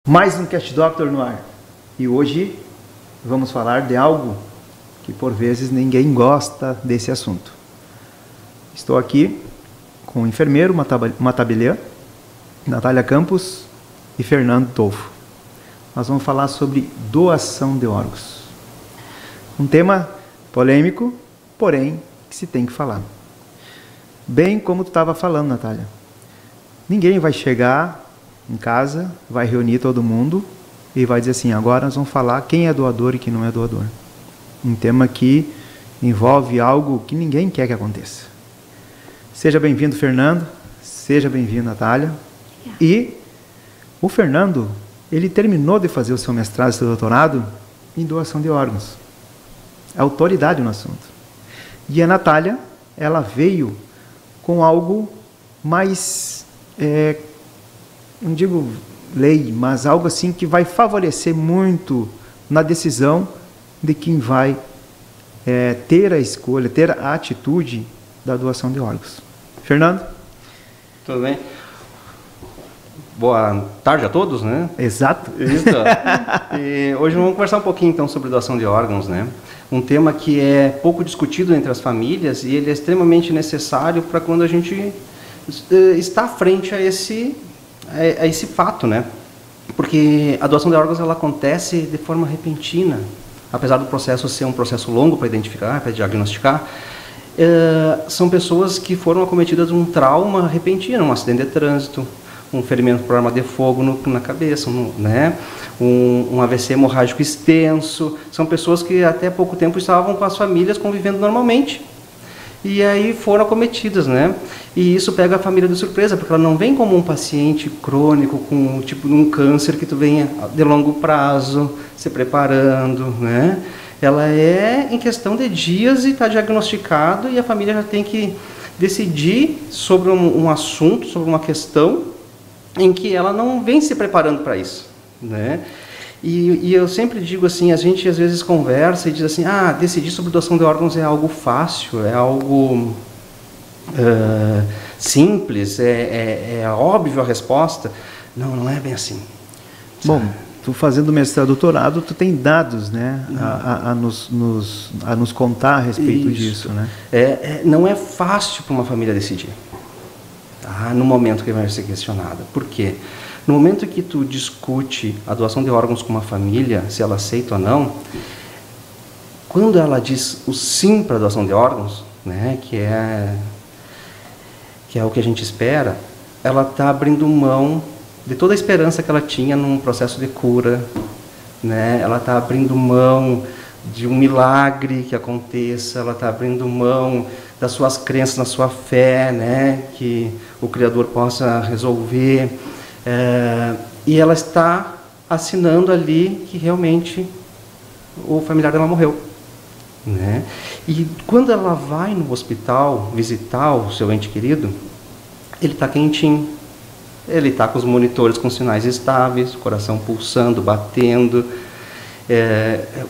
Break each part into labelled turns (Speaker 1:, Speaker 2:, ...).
Speaker 1: Mais um Cast Doctor no ar. E hoje vamos falar de algo que por vezes ninguém gosta desse assunto. Estou aqui com o enfermeiro Matabeleã, Natália Campos e Fernando Tolfo. Nós vamos falar sobre doação de órgãos. Um tema polêmico, porém que se tem que falar. Bem como tu estava falando, Natália. Ninguém vai chegar em casa, vai reunir todo mundo e vai dizer assim, agora nós vamos falar quem é doador e quem não é doador. Um tema que envolve algo que ninguém quer que aconteça. Seja bem-vindo, Fernando. Seja bem-vindo, Natália. E o Fernando, ele terminou de fazer o seu mestrado e seu doutorado em doação de órgãos. É autoridade no assunto. E a Natália, ela veio com algo mais, não digo lei, mas algo assim que vai favorecer muito na decisão de quem vai ter a escolha, ter a atitude da doação de órgãos. Fernando?
Speaker 2: Tudo bem? Boa tarde a todos, né?
Speaker 1: Exato.
Speaker 2: Isso. E hoje vamos conversar um pouquinho então sobre doação de órgãos, né? Um tema que é pouco discutido entre as famílias e ele é extremamente necessário para quando a gente está à frente a esse fato, né? Porque a doação de órgãos ela acontece de forma repentina, apesar do processo ser um processo longo para identificar, para diagnosticar. São pessoas que foram acometidas de um trauma repentino, um acidente de trânsito, um ferimento por arma de fogo na cabeça, né? Um AVC hemorrágico extenso. São pessoas que até pouco tempo estavam com as famílias convivendo normalmente. E aí foram acometidas, né? E isso pega a família de surpresa, porque ela não vem como um paciente crônico com tipo um câncer que tu venha de longo prazo, se preparando, né? Ela é em questão de dias e está diagnosticado e a família já tem que decidir sobre um assunto, sobre uma questão em que ela não vem se preparando para isso, né? E eu sempre digo assim, a gente às vezes conversa e diz assim, decidir sobre doação de órgãos é algo fácil, é algo simples, é óbvio a resposta. Não, não é bem assim.
Speaker 1: Bom, tu fazendo mestrado e doutorado, tu tem dados, né, a nos contar a respeito disso, né?
Speaker 2: Não é fácil para uma família decidir, tá? No momento que vai ser questionada. Por quê? No momento que tu discute a doação de órgãos com uma família, se ela aceita ou não, quando ela diz o sim para a doação de órgãos, né, que é o que a gente espera, ela está abrindo mão de toda a esperança que ela tinha num processo de cura, né? Ela está abrindo mão de um milagre que aconteça, ela está abrindo mão das suas crenças, na sua fé, né? Que o Criador possa resolver. E ela está assinando ali que realmente o familiar dela morreu, né? E quando ela vai no hospital visitar o seu ente querido, ele está quentinho, ele está com os monitores com sinais estáveis, o coração pulsando, batendo,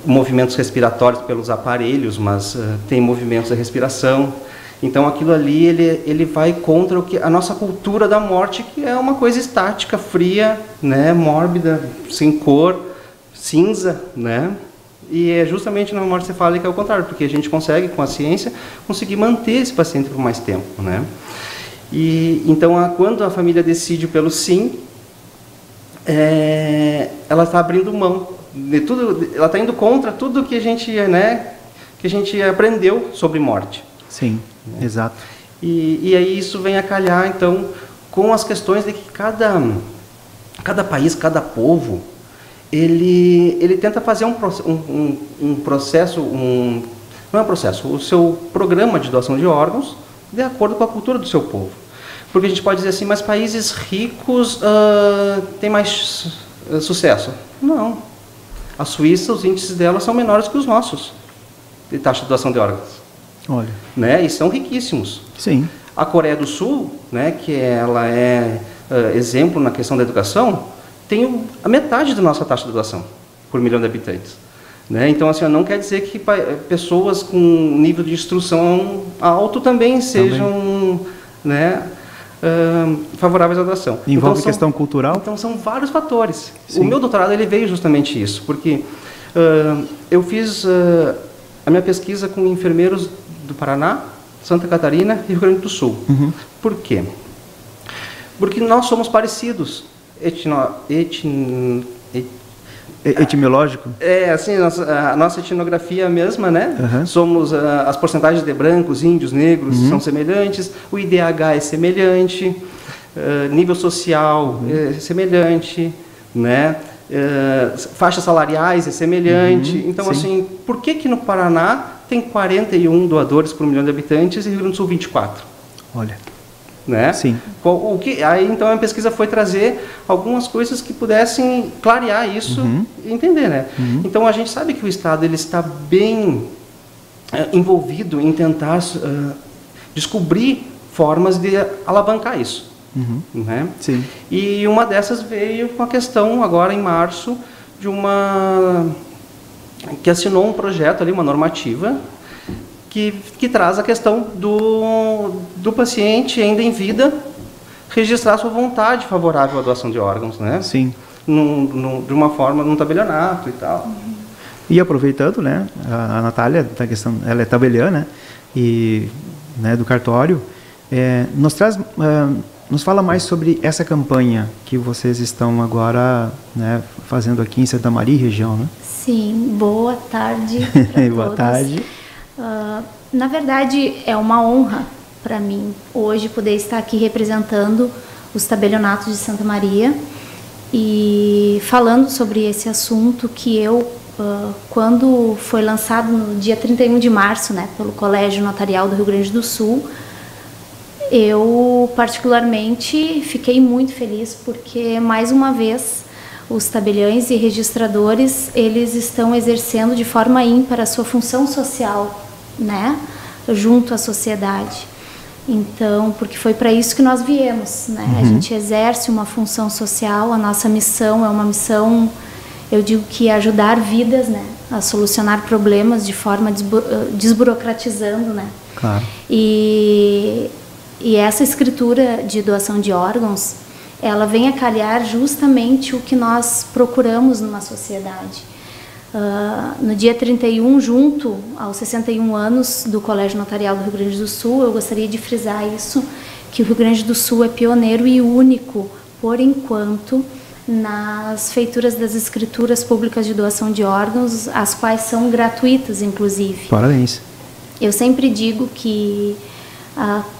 Speaker 2: movimentos respiratórios pelos aparelhos, mas tem movimentos de respiração. Então aquilo ali ele vai contra a nossa cultura da morte, que é uma coisa estática, fria, né, mórbida, sem cor, cinza, né? E é justamente na morte cefálica é o contrário, porque a gente consegue, com a ciência, conseguir manter esse paciente por mais tempo, né? E então quando a família decide pelo sim, ela está abrindo mão de tudo, ela está indo contra tudo que a gente, né, que a gente aprendeu sobre morte.
Speaker 1: Sim, né? Exato.
Speaker 2: E aí isso vem a calhar, então, com as questões de que cada país, cada povo, ele tenta fazer um processo, não é um processo, o seu programa de doação de órgãos de acordo com a cultura do seu povo. Porque a gente pode dizer assim, mas países ricos têm mais sucesso. Não. A Suíça, os índices dela são menores que os nossos, de taxa de doação de órgãos.
Speaker 1: Olha.
Speaker 2: Né? E são riquíssimos.
Speaker 1: Sim.
Speaker 2: A Coreia do Sul, né, que ela é exemplo na questão da educação, tem a metade da nossa taxa de doação por milhão de habitantes. Né? Então, assim, não quer dizer que pessoas com nível de instrução alto também sejam, né, favoráveis à doação.
Speaker 1: Envolve questão cultural?
Speaker 2: Então são vários fatores.
Speaker 1: Sim.
Speaker 2: O meu doutorado ele veio justamente isso, porque eu fiz a minha pesquisa com enfermeiros do Paraná, Santa Catarina e Rio Grande do Sul.
Speaker 1: Uhum.
Speaker 2: Por quê? Porque nós somos parecidos.
Speaker 1: Etimológico?
Speaker 2: Assim, a nossa etnografia é a mesma, né?
Speaker 1: Uhum.
Speaker 2: Somos, as porcentagens de brancos, índios, negros são semelhantes, o IDH é semelhante, nível social é semelhante, né? Faixas salariais é semelhante. Então,
Speaker 1: sim.
Speaker 2: assim, por que no Paraná tem 41 doadores por 1 milhão de habitantes e Rio Grande do Sul 24?
Speaker 1: Olha.
Speaker 2: Né?
Speaker 1: Sim.
Speaker 2: Aí então a pesquisa foi trazer algumas coisas que pudessem clarear isso e entender, né? Então a gente sabe que o Estado ele está bem envolvido em tentar descobrir formas de alavancar isso, né?
Speaker 1: Sim.
Speaker 2: E uma dessas veio com a questão agora em março de que assinou um projeto ali, uma normativa que traz a questão do paciente ainda em vida registrar sua vontade favorável à doação de órgãos, né?
Speaker 1: Sim.
Speaker 2: De uma forma, num tabelionato e tal.
Speaker 1: E aproveitando, né, a Natália, da questão, ela é tabeliã, né, e né, do cartório, nos fala mais sobre essa campanha que vocês estão agora, né, fazendo aqui em Santa Maria e região, né?
Speaker 3: Sim, boa tarde.
Speaker 1: Boa tarde.
Speaker 3: Na verdade, é uma honra para mim hoje poder estar aqui representando os tabelionatos de Santa Maria e falando sobre esse assunto que eu, quando foi lançado no dia 31 de março, né, pelo Colégio Notarial do Rio Grande do Sul, eu particularmente fiquei muito feliz porque, mais uma vez, os tabeliães e registradores, eles estão exercendo de forma ímpar a sua função social, né, junto à sociedade. Então, porque foi para isso que nós viemos, né? A gente exerce uma função social, a nossa missão é uma missão, eu digo que ajudar vidas, né, a solucionar problemas de forma desburocratizando, né?
Speaker 1: Claro.
Speaker 3: E essa escritura de doação de órgãos, ela vem a calhar justamente o que nós procuramos numa sociedade. No dia 31, junto aos 61 anos do Colégio Notarial do Rio Grande do Sul, eu gostaria de frisar isso, que o Rio Grande do Sul é pioneiro e único, por enquanto, nas feituras das escrituras públicas de doação de órgãos, as quais são gratuitas, inclusive.
Speaker 1: Parabéns.
Speaker 3: Eu sempre digo que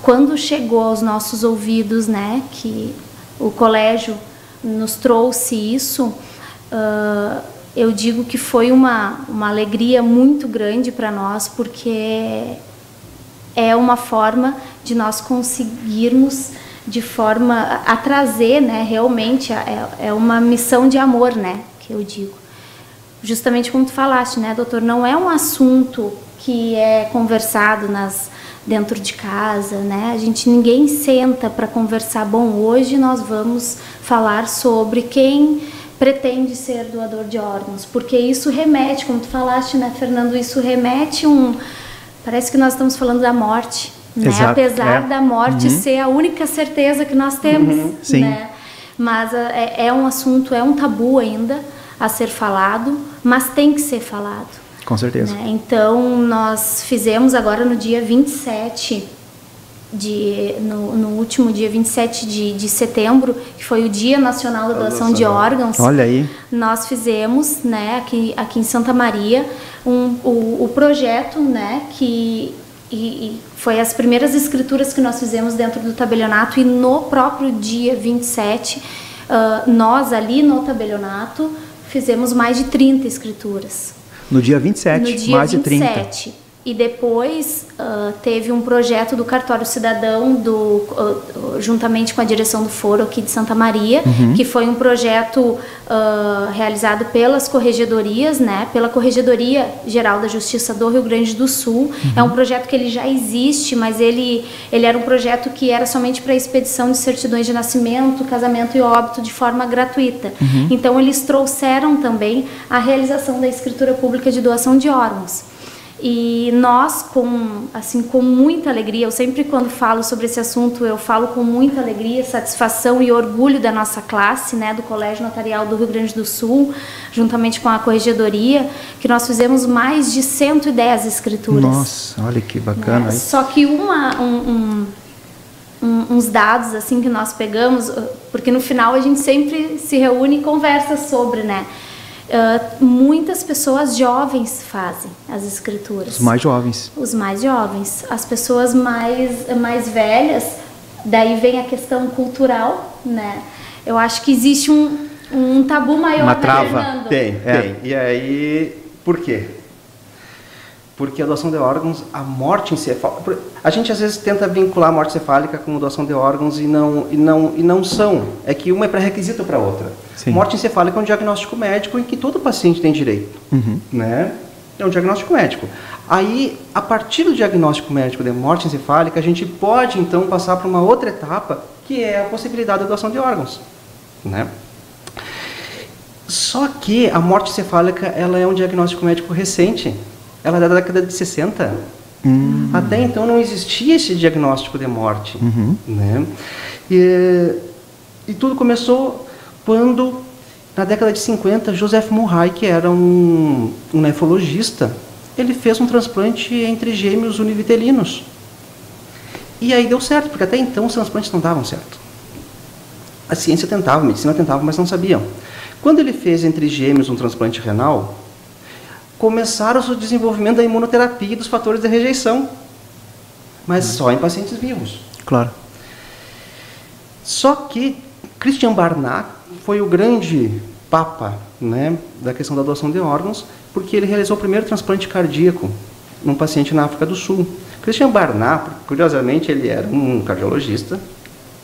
Speaker 3: quando chegou aos nossos ouvidos, né, que o colégio nos trouxe isso, eu digo que foi uma alegria muito grande para nós, porque é uma forma de nós conseguirmos de forma a trazer, né, realmente é uma missão de amor, né, que eu digo. Justamente como tu falaste, né, doutor, não é um assunto que é conversado dentro de casa, né? Ninguém senta para conversar. Bom, hoje nós vamos falar sobre quem pretende ser doador de órgãos, porque isso remete, como tu falaste, né, Fernando, isso remete parece que nós estamos falando da morte, né?
Speaker 1: Exato,
Speaker 3: apesar da morte ser a única certeza que nós temos,
Speaker 1: Sim.
Speaker 3: né? Mas é um assunto, é um tabu ainda a ser falado, mas tem que ser falado.
Speaker 1: Com certeza.
Speaker 3: Né? Então, nós fizemos agora no dia 27, no último dia 27 de setembro, que foi o Dia Nacional da Doação de Órgãos.
Speaker 1: Olha aí.
Speaker 3: Nós fizemos, né, aqui em Santa Maria, o projeto, né, que foi as primeiras escrituras que nós fizemos dentro do tabelionato, e no próprio dia 27, nós ali no tabelionato fizemos mais de 30 escrituras.
Speaker 1: No dia 27,
Speaker 3: no dia
Speaker 1: mais
Speaker 3: 27.
Speaker 1: de 30.
Speaker 3: E depois teve um projeto do Cartório Cidadão, juntamente com a direção do Foro aqui de Santa Maria, que foi um projeto realizado pelas corregedorias, né, pela Corregedoria Geral da Justiça do Rio Grande do Sul. É um projeto que ele já existe, mas ele era um projeto que era somente para expedição de certidões de nascimento, casamento e óbito de forma gratuita. Então eles trouxeram também a realização da escritura pública de doação de órgãos. E nós, com muita alegria, eu sempre quando falo sobre esse assunto, eu falo com muita alegria, satisfação e orgulho da nossa classe, né, do Colégio Notarial do Rio Grande do Sul, juntamente com a Corregedoria, que nós fizemos mais de 110 escrituras.
Speaker 1: Nossa, olha que bacana.
Speaker 3: Né? Só que uns dados assim que nós pegamos, porque no final a gente sempre se reúne e conversa sobre, né? Muitas pessoas jovens fazem as escrituras.
Speaker 1: Os mais jovens.
Speaker 3: Os mais jovens. As pessoas mais velhas, daí vem a questão cultural, né? Eu acho que existe um tabu maior.
Speaker 1: Uma trava.
Speaker 3: Fernando.
Speaker 2: Tem. E aí, por quê? Porque a doação de órgãos, a morte encefálica... A gente às vezes tenta vincular a morte cefálica com doação de órgãos e não são. É que uma é pré-requisito para a outra.
Speaker 1: Sim.
Speaker 2: Morte encefálica é um diagnóstico médico em que todo paciente tem direito. Né? É um diagnóstico médico. Aí, a partir do diagnóstico médico de morte encefálica, a gente pode então passar para uma outra etapa, que é a possibilidade da doação de órgãos. Né? Só que a morte encefálica ela é um diagnóstico médico recente. Ela é da década de 60. Até então não existia esse diagnóstico de morte. Né? E tudo começou quando, na década de 50, Joseph Murray, que era um nefrologista, ele fez um transplante entre gêmeos univitelinos. E aí deu certo, porque até então os transplantes não davam certo. A ciência tentava, a medicina tentava, mas não sabiam. Quando ele fez entre gêmeos um transplante renal, começaram o desenvolvimento da imunoterapia e dos fatores de rejeição, mas só em pacientes vivos.
Speaker 1: Claro.
Speaker 2: Só que Christian Barnard foi o grande papa, né, da questão da doação de órgãos, porque ele realizou o primeiro transplante cardíaco num paciente na África do Sul. Christian Barnard, curiosamente, ele era um cardiologista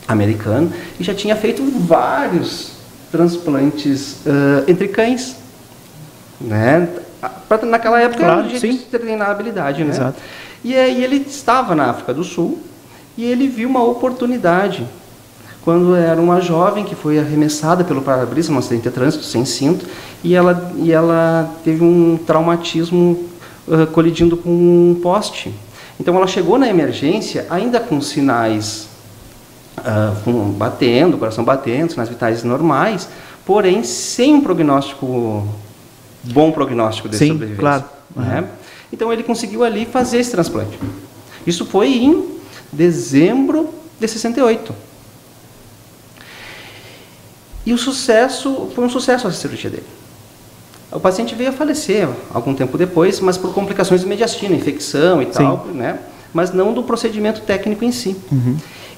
Speaker 2: americano e já tinha feito vários transplantes entre cães, né? Naquela época
Speaker 1: claro,
Speaker 2: era um jeito de treinar a habilidade, né?
Speaker 1: Exato.
Speaker 2: E aí ele estava na África do Sul e ele viu uma oportunidade quando era uma jovem que foi arremessada pelo para-brisa num acidente de trânsito sem cinto e ela teve um traumatismo colidindo com um poste. Então ela chegou na emergência ainda com sinais batendo, coração batendo, sinais vitais normais, porém sem um bom prognóstico de sobrevivência.
Speaker 1: Claro.
Speaker 2: Né? Então ele conseguiu ali fazer esse transplante. Isso foi em dezembro de 68. E foi um sucesso essa cirurgia dele. O paciente veio a falecer algum tempo depois, mas por complicações de mediastina, infecção e tal, né? Mas não do procedimento técnico em si.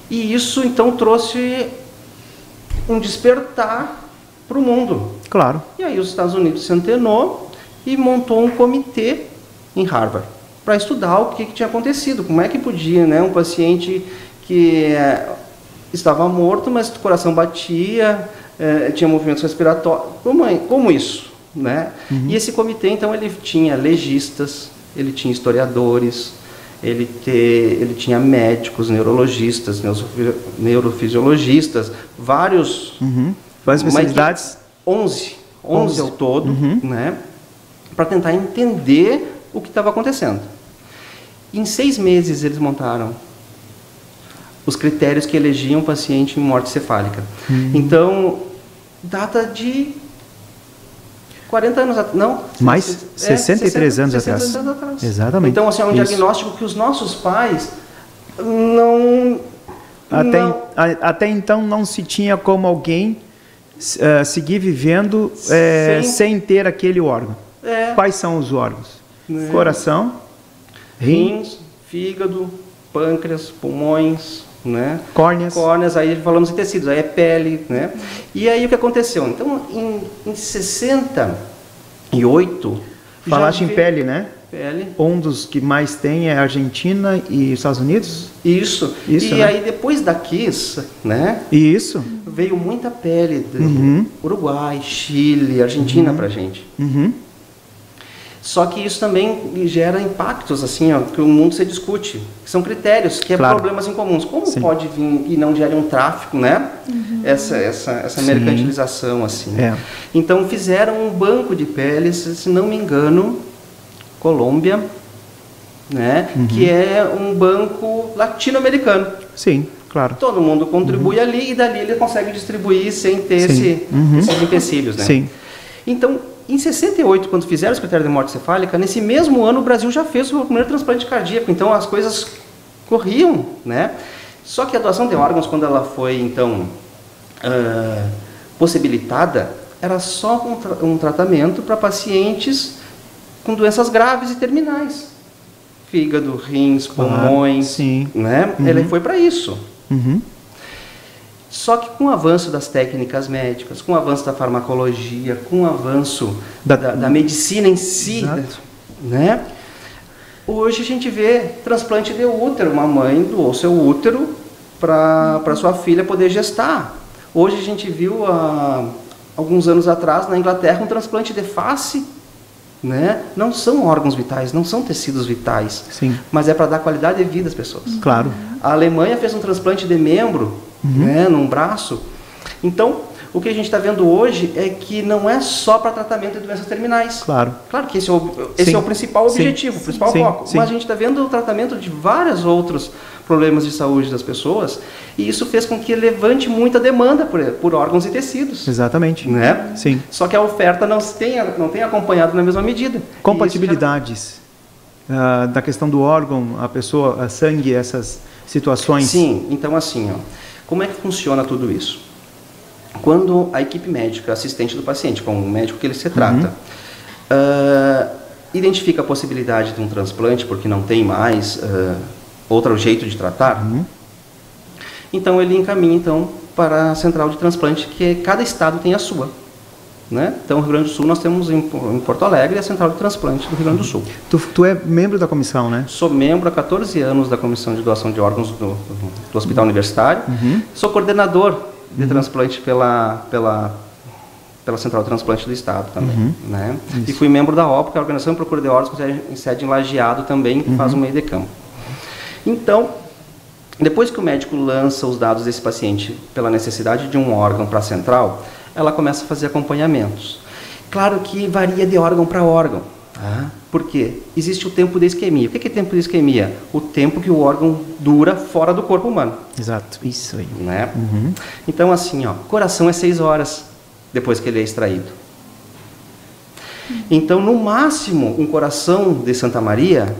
Speaker 2: E isso então trouxe um despertar para o mundo.
Speaker 1: Claro.
Speaker 2: E aí os Estados Unidos se antenou e montou um comitê em Harvard para estudar o que tinha acontecido, como é que podia, né, um paciente que estava morto, mas o coração batia, tinha movimentos respiratórios, como isso, né? E esse comitê, então, ele tinha legistas, ele tinha historiadores, ele tinha médicos, neurologistas, neurofisiologistas, várias
Speaker 1: especialidades?
Speaker 2: 11 ao todo, né? Para tentar entender o que estava acontecendo. Em 6 meses eles montaram os critérios que elegiam o paciente em morte cefálica. Então, data de 40 anos atrás. Não?
Speaker 1: Mais 63 anos atrás. Exatamente.
Speaker 2: Então, assim, é um diagnóstico que os nossos pais não...
Speaker 1: Até então não se tinha como alguém seguir vivendo sem ter aquele órgão. Quais são os órgãos? Coração,
Speaker 2: rins, fígado, pâncreas, pulmões, né? Córneas, aí falamos em tecidos, aí é pele, né? E aí o que aconteceu? Então, em 68...
Speaker 1: Falaste em pele, né?
Speaker 2: Pele.
Speaker 1: Um dos que mais tem é a Argentina e os Estados Unidos?
Speaker 2: Isso e né? Aí depois da Kiss, né?
Speaker 1: Isso.
Speaker 2: Veio muita pele do Uruguai, Chile, Argentina pra gente. Só que isso também gera impactos, assim, ó, que o mundo se discute. Que são critérios, que é problemas incomuns. Como pode vir e não gere um tráfico, né? Essa mercantilização, assim.
Speaker 1: Então
Speaker 2: fizeram um banco de peles, se não me engano, Colômbia, né? Que é um banco latino-americano.
Speaker 1: Sim, claro.
Speaker 2: Todo mundo contribui ali e dali ele consegue distribuir sem ter esses empecilhos, né?
Speaker 1: Sim.
Speaker 2: Então, em 68, quando fizeram o critério de morte cefálica, nesse mesmo ano o Brasil já fez o primeiro transplante cardíaco. Então, as coisas corriam, né? Só que a doação de órgãos, quando ela foi, então, possibilitada, era só um tratamento para pacientes com doenças graves e terminais. Fígado, rins, pulmões, né? Ele foi para isso. Só que com o avanço das técnicas médicas, com o avanço da farmacologia, com o avanço da medicina em si, né? Hoje a gente vê transplante de útero, uma mãe doou seu útero para sua filha poder gestar. Hoje a gente viu, alguns anos atrás, na Inglaterra, um transplante de face, né? Não são órgãos vitais, não são tecidos vitais, mas é para dar qualidade de vida às pessoas.
Speaker 1: Claro.
Speaker 2: A Alemanha fez um transplante de membro, né, num braço. Então, o que a gente está vendo hoje é que não é só para tratamento de doenças terminais. Claro que esse é o principal objetivo, o principal foco. Mas a gente está vendo o tratamento de vários outros problemas de saúde das pessoas, e isso fez com que levante muita demanda por órgãos e tecidos.
Speaker 1: Exatamente.
Speaker 2: Né?
Speaker 1: Sim.
Speaker 2: Só que a oferta não tem acompanhado na mesma medida.
Speaker 1: Compatibilidades da questão do órgão, a pessoa, a sangue, essas situações.
Speaker 2: Sim, então assim, como é que funciona tudo isso? Quando a equipe médica, assistente do paciente, com o médico que ele se trata, identifica a possibilidade de um transplante, porque não tem mais outro jeito de tratar, então ele encaminha para a central de transplante, que cada estado tem a sua. Né? Então, no Rio Grande do Sul, nós temos em Porto Alegre a central de transplante do Rio Grande do Sul.
Speaker 1: Tu é membro da comissão, né?
Speaker 2: Sou membro há 14 anos da comissão de doação de órgãos do Hospital Universitário. Sou coordenador de transplante pela central de transplante do estado também. Né? E fui membro da OPO, que é a Organização de Procura de Órgãos, em sede em Lajeado também, que faz o meio de campo. Então, depois que o médico lança os dados desse paciente pela necessidade de um órgão para a central, ela começa a fazer acompanhamentos. Claro que varia de órgão para órgão. Por quê? Existe o tempo de isquemia. O que é tempo de isquemia? O tempo que o órgão dura fora do corpo humano.
Speaker 1: Exato, isso aí.
Speaker 2: Né? Então, assim, coração é 6 horas depois que ele é extraído. Então, no máximo, um coração de Santa Maria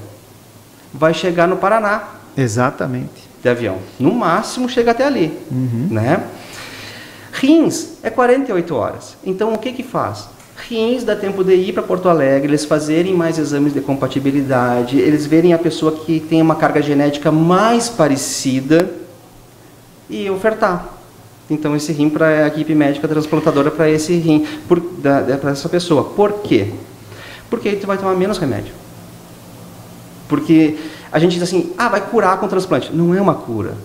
Speaker 2: vai chegar no Paraná.
Speaker 1: Exatamente.
Speaker 2: De avião. No máximo, chega até ali. Né? Rins é 48 horas. Então, o que faz? Rins dá tempo de ir para Porto Alegre, eles fazerem mais exames de compatibilidade, eles verem a pessoa que tem uma carga genética mais parecida e ofertar. Então, esse rim para a equipe médica transplantadora, para esse rim, para essa pessoa. Por quê? Porque aí tu vai tomar menos remédio. Porque a gente diz assim, vai curar com transplante. Não é uma cura.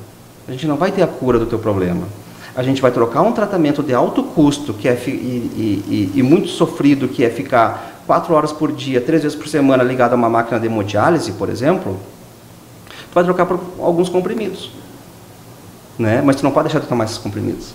Speaker 2: A gente não vai ter a cura do teu problema. A gente vai trocar um tratamento de alto custo e muito sofrido, que é ficar 4 horas por dia, 3 vezes por semana ligado a uma máquina de hemodiálise, por exemplo. Tu vai trocar por alguns comprimidos. Né? Mas tu não pode deixar de tomar esses comprimidos.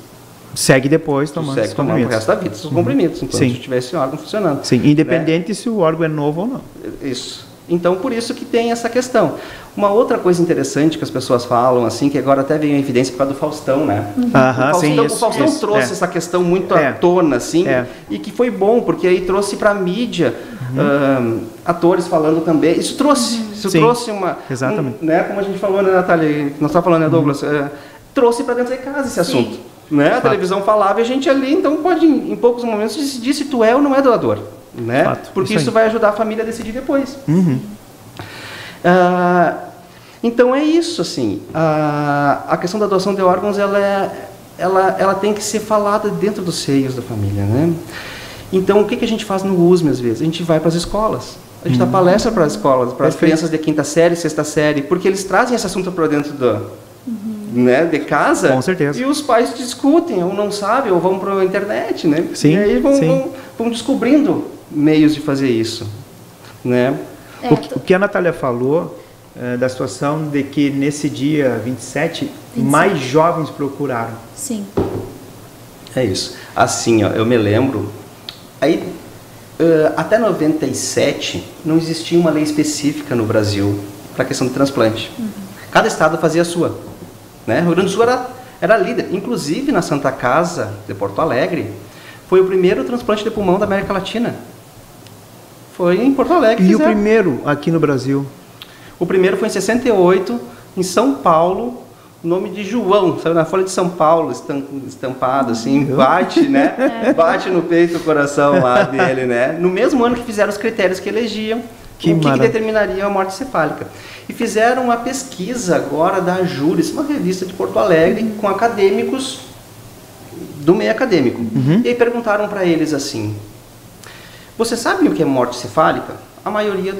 Speaker 1: Segue depois tomando esses
Speaker 2: comprimidos. Tomando o resto da vida esses comprimidos, enquanto tu tiver esse órgão funcionando.
Speaker 1: Sim, independente se o órgão é novo ou não.
Speaker 2: Isso. Então, por isso que tem essa questão. Uma outra coisa interessante que as pessoas falam, assim, que agora até veio em evidência por causa do Faustão, né? O Faustão trouxe essa questão muito à tona, assim, e que foi bom, porque aí trouxe para a mídia atores falando também. Isso trouxe uma...
Speaker 1: Exatamente.
Speaker 2: Né? Como a gente falou, né, Natália? Nós estávamos falando, né, Douglas? Trouxe para dentro de casa esse assunto. Né? A televisão falava e a gente ali, então, pode, em poucos momentos, decidir se tu é ou não é doador. Né? Porque isso vai ajudar a família a decidir depois. Então é isso, assim, a questão da doação de órgãos, ela tem que ser falada dentro dos seios da família, né? Então o que a gente faz no USM às vezes? A gente vai para as escolas, a gente dá palestra para as escolas, para as crianças de 5ª série, 6ª série, porque eles trazem esse assunto para dentro né, de casa.
Speaker 1: Com certeza.
Speaker 2: E os pais discutem, ou não sabem, ou vão para a internet, né?
Speaker 1: Sim,
Speaker 2: e aí vão descobrindo meios de fazer isso, né?
Speaker 1: O que a Natália falou da situação de que nesse dia 27 mais jovens procuraram.
Speaker 3: Sim.
Speaker 2: É isso. Assim, eu me lembro, até 97 não existia uma lei específica no Brasil para a questão do transplante. Cada estado fazia a sua, né? O Rio Grande do Sul era líder. Inclusive, na Santa Casa de Porto Alegre, foi o primeiro transplante de pulmão da América Latina. Foi em Porto Alegre.
Speaker 1: E o primeiro aqui no Brasil?
Speaker 2: O primeiro foi em 68, em São Paulo, o nome de João, sabe, na Folha de São Paulo, estampado assim, bate, né? Bate no peito o coração lá dele, né? No mesmo ano que fizeram os critérios que elegiam, o que determinaria a morte cefálica. E fizeram uma pesquisa agora da Juris, uma revista de Porto Alegre, com acadêmicos do meio acadêmico. E aí perguntaram para eles assim: vocês sabem o que é morte cefálica? A maioria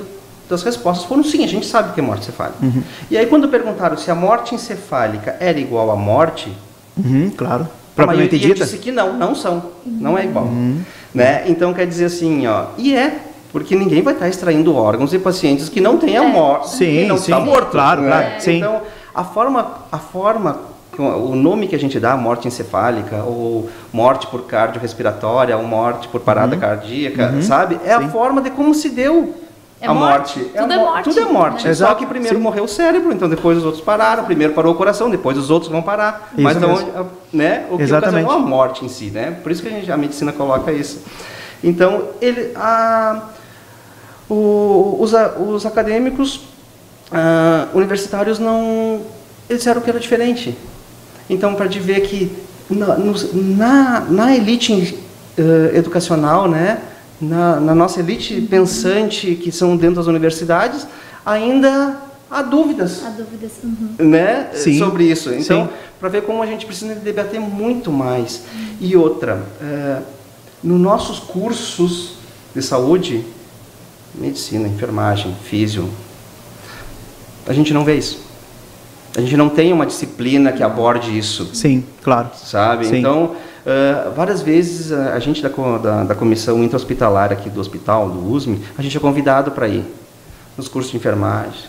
Speaker 2: das respostas foram sim, a gente sabe o que é morte cefálica. E aí quando perguntaram se a morte encefálica era igual à morte,
Speaker 1: claro,
Speaker 2: a maioria disse que não são, não é igual. Né? Então quer dizer assim, ó, porque ninguém vai estar extraindo órgãos de pacientes que não têm a morte, que não está morto.
Speaker 1: Claro,
Speaker 2: né?
Speaker 1: claro, sim.
Speaker 2: Então a forma, o nome que a gente dá, morte encefálica, ou morte por cardiorrespiratória, ou morte por parada cardíaca, sabe? É a forma de como se deu a morte.
Speaker 3: Tudo é morte.
Speaker 2: Tudo é morte.
Speaker 3: Né?
Speaker 2: Só que primeiro morreu o cérebro, então depois os outros pararam. Primeiro parou o coração, depois os outros vão parar.
Speaker 1: Isso
Speaker 2: mas então,
Speaker 1: mesmo.
Speaker 2: O que ocasionou a morte em si, né? Por isso que a medicina coloca isso. Então, os acadêmicos universitários eles disseram que era diferente. Então, para te ver que na elite educacional, né? Na nossa elite pensante, que são dentro das universidades, ainda há dúvidas, né, sobre isso. Então, para ver como a gente precisa debater muito mais. E outra, nos nossos cursos de saúde, medicina, enfermagem, físio, a gente não vê isso. A gente não tem uma disciplina que aborde isso.
Speaker 1: Sim, claro.
Speaker 2: Sabe?
Speaker 1: Sim.
Speaker 2: Então, várias vezes a gente da comissão intra-hospitalar aqui do hospital, do USM, a gente é convidado para ir nos cursos de enfermagem,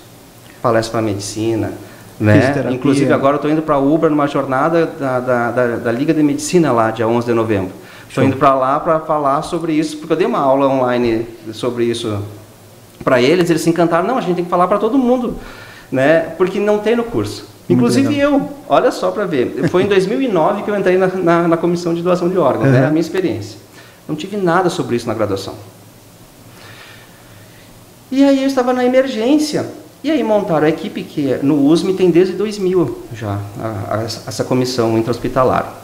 Speaker 2: palestra para medicina, né? Inclusive agora eu estou indo para a Ubra numa jornada da Liga de Medicina lá, dia 11 de novembro. Estou indo para lá para falar sobre isso, porque eu dei uma aula online sobre isso para eles se encantaram. Não, a gente tem que falar para todo mundo, né? Porque não tem no curso. Inclusive eu, olha só para ver, foi em 2009 que eu entrei na comissão de doação de órgãos, né? A minha experiência. Não tive nada sobre isso na graduação. E aí eu estava na emergência, e aí montaram a equipe que no USM tem desde 2000 já, essa comissão intra-hospitalar.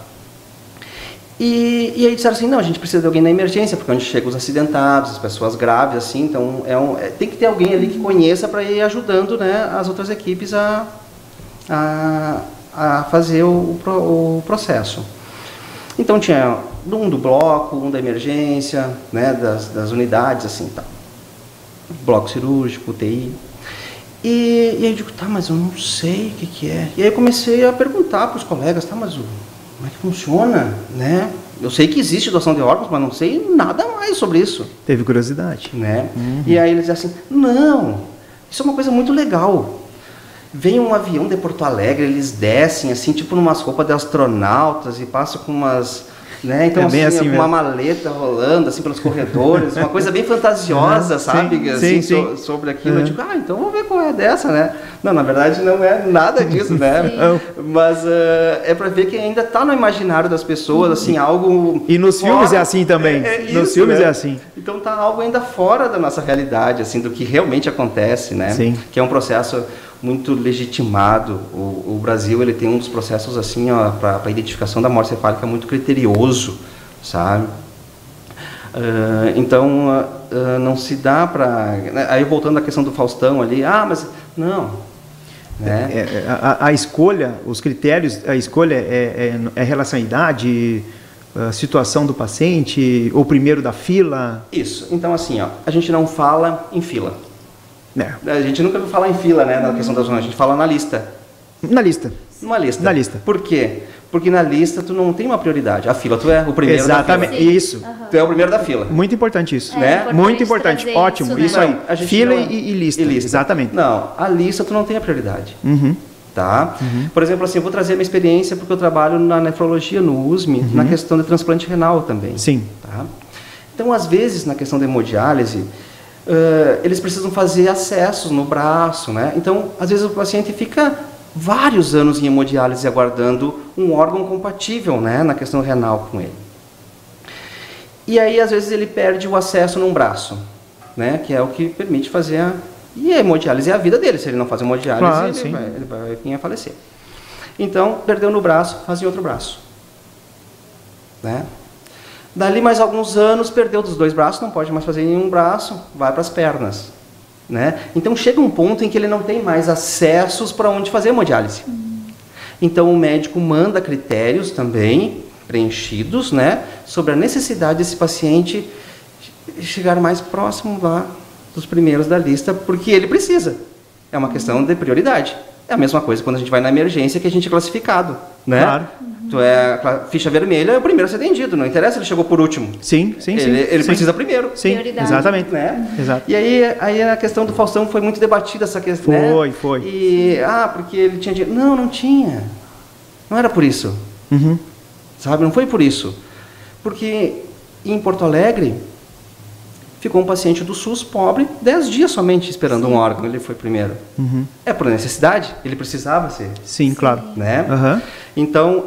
Speaker 2: E aí disseram assim, não, a gente precisa de alguém na emergência, porque onde chegam os acidentados, as pessoas graves, assim, então tem que ter alguém ali que conheça para ir ajudando, né, as outras equipes a fazer o processo. Então tinha um do bloco, um da emergência, né, das unidades, assim, tá. Bloco cirúrgico, UTI. E aí eu digo, tá, mas eu não sei o que é. E aí eu comecei a perguntar para os colegas, tá, mas como é que funciona, né? Eu sei que existe doação de órgãos, mas não sei nada mais sobre isso.
Speaker 1: Teve curiosidade.
Speaker 2: Né? E aí eles dizem assim, não, isso é uma coisa muito legal. Vem um avião de Porto Alegre, eles descem, assim, tipo numas roupas de astronautas e passam com umas... Né? Então, assim uma maleta rolando, assim, pelos corredores, uma coisa bem fantasiosa, sabe?
Speaker 1: Sim,
Speaker 2: assim,
Speaker 1: sim.
Speaker 2: sobre aquilo. Eu digo, então vamos ver qual é dessa, né? Não, na verdade não é nada disso, né? Mas é para ver que ainda está no imaginário das pessoas, assim, algo...
Speaker 1: E nos filmes é assim também. Nos filmes é assim.
Speaker 2: Então tá algo ainda fora da nossa realidade, assim, do que realmente acontece, né?
Speaker 1: Sim.
Speaker 2: Que é um processo muito legitimado. O Brasil, ele tem um dos processos assim, para a identificação da morte cefálica muito criterioso, sabe? Então não se dá para... Aí voltando à questão do Faustão ali, mas não. Né?
Speaker 1: A escolha, os critérios, a escolha é relação à idade, a situação do paciente, ou primeiro da fila?
Speaker 2: Isso. Então assim, a gente não fala em fila. A gente nunca vai falar em fila, né, na questão da zona, a gente fala na lista.
Speaker 1: Na lista.
Speaker 2: Numa lista.
Speaker 1: Na lista.
Speaker 2: Por quê? Porque na lista tu não tem uma prioridade. A fila, tu é o primeiro
Speaker 1: Exatamente.
Speaker 2: da fila.
Speaker 1: Isso.
Speaker 2: Tu é o primeiro da fila.
Speaker 1: Muito importante isso.
Speaker 2: Né?
Speaker 1: Muito importante. Ótimo. Isso aí. Fila e lista. Exatamente.
Speaker 2: Não, a lista tu não tem a prioridade. Tá? Por exemplo, assim, eu vou trazer a minha experiência porque eu trabalho na nefrologia no USM, na questão de transplante renal também.
Speaker 1: Sim.
Speaker 2: Tá? Então, às vezes, na questão da hemodiálise, eles precisam fazer acessos no braço, né? Então, às vezes o paciente fica vários anos em hemodiálise aguardando um órgão compatível, né, na questão renal com ele. E aí, às vezes, ele perde o acesso num braço, né, que é o que permite fazer E a hemodiálise é a vida dele. Se ele não fazer hemodiálise,
Speaker 1: claro,
Speaker 2: ele vai vir a falecer. Então, perdeu no braço, fazia outro braço. Né? Dali mais alguns anos, perdeu dos 2 braços, não pode mais fazer nenhum braço, vai para as pernas. Né? Então, chega um ponto em que ele não tem mais acessos para onde fazer hemodiálise. Então, o médico manda critérios também preenchidos, né, sobre a necessidade desse paciente chegar mais próximo lá dos primeiros da lista, porque ele precisa. É uma questão de prioridade. É a mesma coisa quando a gente vai na emergência, que a gente é classificado, né? Claro. Tu é a ficha vermelha, é o primeiro a ser atendido, não interessa se ele chegou por último.
Speaker 1: Sim.
Speaker 2: Ele precisa primeiro.
Speaker 1: Sim, exatamente.
Speaker 2: Né?
Speaker 1: Exato.
Speaker 2: E aí a questão do Faustão foi muito debatida, essa questão.
Speaker 1: Foi.
Speaker 2: E, porque ele tinha dinheiro. Não tinha. Não era por isso. Sabe, não foi por isso. Porque em Porto Alegre, ficou um paciente do SUS pobre, 10 dias somente esperando um órgão, ele foi primeiro. É por necessidade, ele precisava ser.
Speaker 1: Sim, claro.
Speaker 2: Né? Então,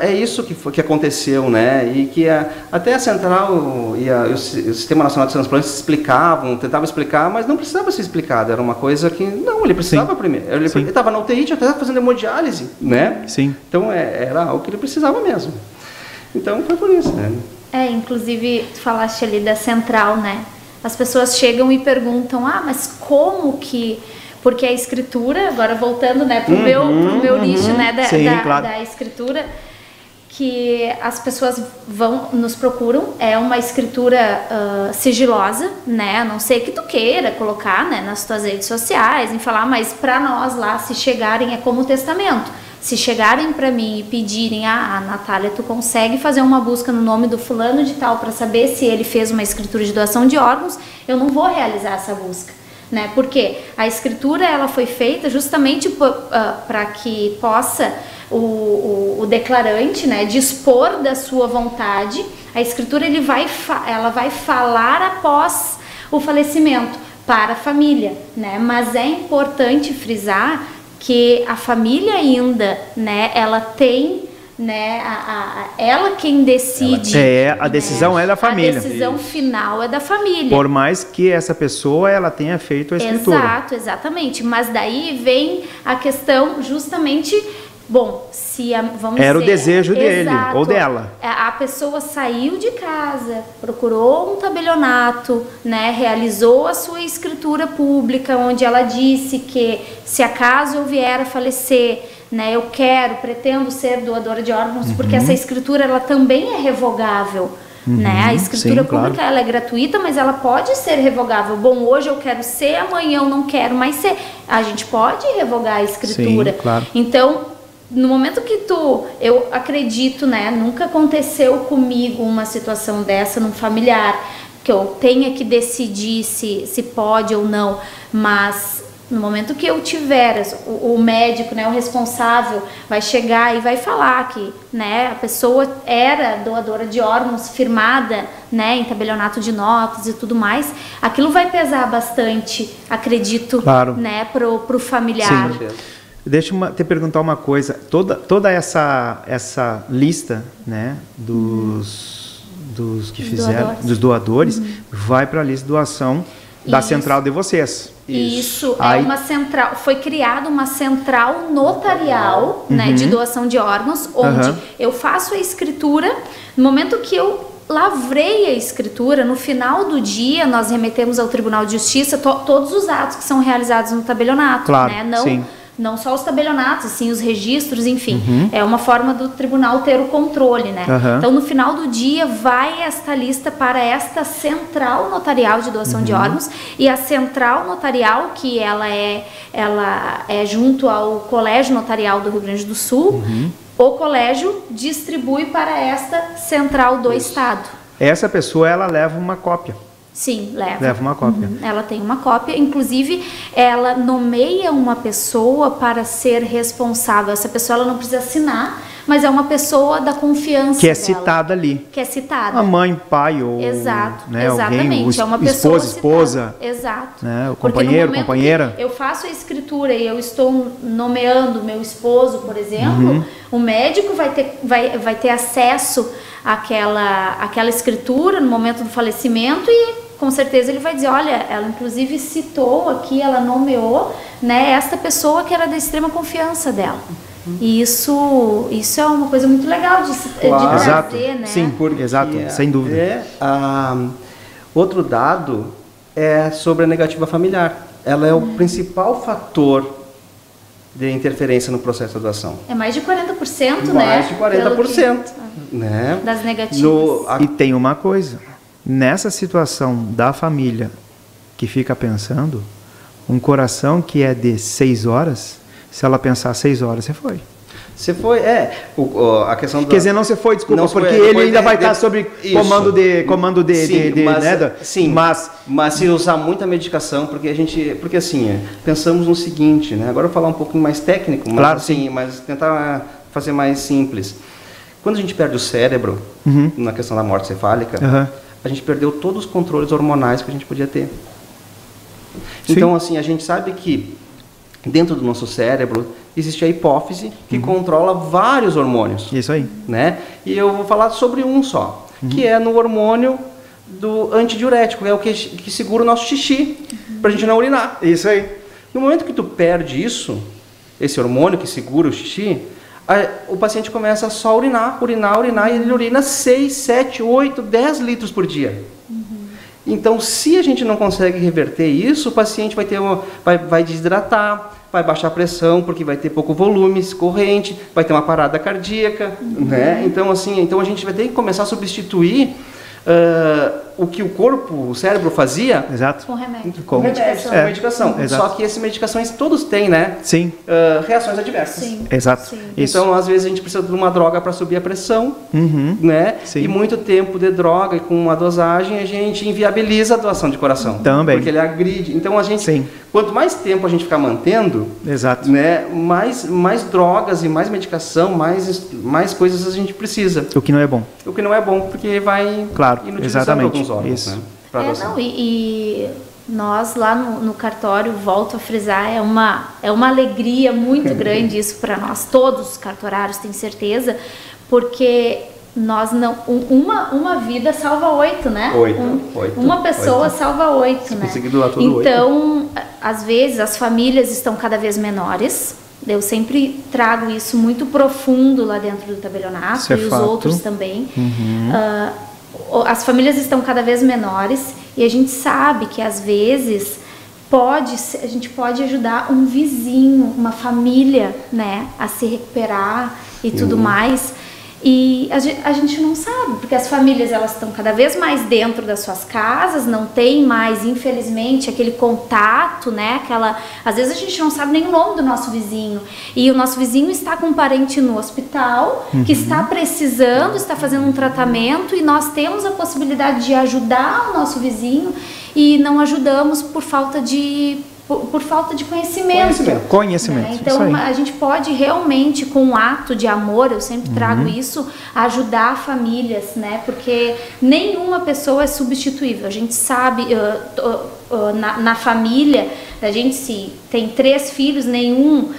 Speaker 2: é isso que aconteceu, né? E que até a Central e o Sistema Nacional de Transplantes tentavam explicar, mas não precisava ser explicado, era uma coisa que, não, ele precisava primeiro. Ele estava na UTI, já estava fazendo hemodiálise, né?
Speaker 1: Sim.
Speaker 2: Então, era algo que ele precisava mesmo. Então, foi por isso, né?
Speaker 3: Inclusive, tu falaste ali da Central, né? As pessoas chegam e perguntam, mas como que... Porque a escritura, agora voltando, né, pro meu nicho, né, da escritura, que as pessoas nos procuram, é uma escritura sigilosa, né, a não ser que tu queira colocar, né, nas tuas redes sociais, em falar, mas para nós lá, se chegarem, é como testamento. Se chegarem para mim e pedirem, Natália, tu consegue fazer uma busca no nome do fulano de tal para saber se ele fez uma escritura de doação de órgãos, eu não vou realizar essa busca, né? Porque a escritura ela foi feita justamente para que possa o declarante, né, dispor da sua vontade. A escritura ela vai falar após o falecimento para a família, né? Mas é importante frisar que a família ainda, né, ela tem, né, ela quem decide.
Speaker 1: A decisão é da família.
Speaker 3: A decisão final é da família.
Speaker 1: Por mais que essa pessoa ela tenha feito a escritura.
Speaker 3: Exato, exatamente. Mas daí vem a questão justamente,
Speaker 1: era o desejo dele ou dela.
Speaker 3: A pessoa saiu de casa, procurou um tabelionato, né, realizou a sua escritura pública, onde ela disse que se acaso eu vier a falecer, né, eu pretendo ser doadora de órgãos, porque essa escritura ela também é revogável. Né? A escritura pública ela é gratuita, mas ela pode ser revogável. Hoje eu quero ser, amanhã eu não quero mais ser. A gente pode revogar a escritura.
Speaker 1: Sim, claro.
Speaker 3: Então, no momento que eu acredito, né, nunca aconteceu comigo uma situação dessa num familiar, que eu tenha que decidir se pode ou não, mas no momento que eu tiver, o médico, né, o responsável, vai chegar e vai falar que, né, a pessoa era doadora de órgãos firmada, né, em tabelionato de notas e tudo mais, aquilo vai pesar bastante, acredito, né, pro familiar.
Speaker 1: Sim. Deixa eu te perguntar uma coisa. Toda essa lista, né, dos que fizeram, dos doadores, vai para a lista de doação da central de vocês.
Speaker 3: Isso. É uma central. Foi criada uma central notarial, né, de doação de órgãos, onde eu faço a escritura. No momento que eu lavrei a escritura, no final do dia nós remetemos ao Tribunal de Justiça todos os atos que são realizados no tabelionato, né? Não só os tabelionatos, sim, os registros, enfim. É uma forma do tribunal ter o controle, né? Então, no final do dia, vai esta lista para esta central notarial de doação de órgãos. E a central notarial, que ela é junto ao Colégio Notarial do Rio Grande do Sul, o colégio distribui para esta central do Estado.
Speaker 1: Essa pessoa, ela leva uma cópia.
Speaker 3: Sim, leva.
Speaker 1: Leva uma cópia.
Speaker 3: Ela tem uma cópia, inclusive ela nomeia uma pessoa para ser responsável. Essa pessoa ela não precisa assinar, mas é uma pessoa da confiança
Speaker 1: que é
Speaker 3: dela,
Speaker 1: citada ali.
Speaker 3: que é citada.
Speaker 1: A mãe, pai ou
Speaker 3: Exato,
Speaker 1: né,
Speaker 3: exatamente.
Speaker 1: alguém,
Speaker 3: é uma pessoa
Speaker 1: esposa,
Speaker 3: Exato.
Speaker 1: né, o
Speaker 3: Porque
Speaker 1: companheiro,
Speaker 3: no momento
Speaker 1: companheira.
Speaker 3: que eu faço a escritura e eu estou nomeando meu esposo, por exemplo, o médico vai ter acesso àquela escritura no momento do falecimento e com certeza ele vai dizer, olha, ela inclusive citou aqui, ela nomeou, né, esta pessoa que era da extrema confiança dela. E isso é uma coisa muito legal de
Speaker 2: Claro.
Speaker 3: trazer, né?
Speaker 1: Sim, exato, sem dúvida.
Speaker 2: Outro dado é sobre a negativa familiar. Ela é o principal fator de interferência no processo de doação.
Speaker 3: É mais de 40%, né?
Speaker 2: Mais de 40%. Né?
Speaker 3: Das negativas.
Speaker 1: E tem uma coisa, nessa situação da família que fica pensando, um coração que é de 6 horas, se ela pensar 6 horas, você foi.
Speaker 2: Você foi, a questão
Speaker 1: Quer dizer, não você foi, desculpa,
Speaker 2: não,
Speaker 1: porque
Speaker 2: foi,
Speaker 1: ele ainda vai estar sobre comando de,
Speaker 2: sim, mas,
Speaker 1: né,
Speaker 2: sim, mas se usar muita medicação, porque assim, pensamos no seguinte, né? Agora eu vou falar um pouquinho mais técnico, mas
Speaker 1: claro,
Speaker 2: assim, mas tentar fazer mais simples. Quando a gente perde o cérebro, na questão da morte cefálica, a gente perdeu todos os controles hormonais que a gente podia ter. Sim. Então, assim, a gente sabe que dentro do nosso cérebro existe a hipófise que controla vários hormônios.
Speaker 1: Isso aí.
Speaker 2: Né? E eu vou falar sobre um só, que é no hormônio do antidiurético, é o que segura o nosso xixi, para a gente não urinar.
Speaker 1: Isso aí.
Speaker 2: No momento que tu perde isso, esse hormônio que segura o xixi, o paciente começa só a urinar, e ele urina 6, 7, 8, 10 litros por dia. Então, se a gente não consegue reverter isso, o paciente vai desidratar, vai baixar a pressão, porque vai ter pouco volume corrente, vai ter uma parada cardíaca, né? Então, assim, a gente vai ter que começar a substituir o que o cérebro fazia.
Speaker 1: Exato.
Speaker 3: Com remédio.
Speaker 2: Com medicação.
Speaker 1: Exato.
Speaker 2: Só que essas medicações todos têm, né?
Speaker 1: Sim.
Speaker 2: Reações adversas.
Speaker 3: Sim.
Speaker 1: Exato.
Speaker 3: Sim.
Speaker 2: Então, às vezes, a gente precisa de uma droga para subir a pressão, né?
Speaker 1: Sim.
Speaker 2: E muito tempo de droga e com uma dosagem, a gente inviabiliza a doação de coração.
Speaker 1: Também.
Speaker 2: Porque ele agride. Então,
Speaker 1: Sim.
Speaker 2: quanto mais tempo a gente ficar mantendo,
Speaker 1: exato,
Speaker 2: né, mais drogas e mais medicação, mais coisas a gente precisa.
Speaker 1: O que não é bom.
Speaker 2: O que não é bom, porque vai inutilizando
Speaker 1: exatamente.
Speaker 2: alguns órgãos.
Speaker 1: Isso.
Speaker 2: Né,
Speaker 3: e nós lá no cartório, volto a frisar, é uma alegria muito grande isso para nós, todos os cartorários, tenho certeza, porque nós não... Uma vida salva 8, né?
Speaker 2: 8.
Speaker 3: Uma pessoa salva 8, né?
Speaker 2: Conseguir doar tudo 8.
Speaker 3: Então, às vezes, as famílias estão cada vez menores. Eu sempre trago isso muito profundo lá dentro do tabelionato e os outros também. As famílias estão cada vez menores e a gente sabe que, às vezes, a gente pode ajudar um vizinho, uma família, né, a se recuperar e tudo mais. E a gente não sabe, porque as famílias elas estão cada vez mais dentro das suas casas, não tem mais, infelizmente, aquele contato, né? Às vezes a gente não sabe nem o nome do nosso vizinho. E o nosso vizinho está com um parente no hospital, que está precisando, está fazendo um tratamento, e nós temos a possibilidade de ajudar o nosso vizinho e não ajudamos por falta de conhecimento. Né? Então, a gente pode realmente, com um ato de amor, eu sempre trago isso, ajudar famílias, né? Porque nenhuma pessoa é substituível. A gente sabe, na família, a gente se tem 3 filhos, nenhum...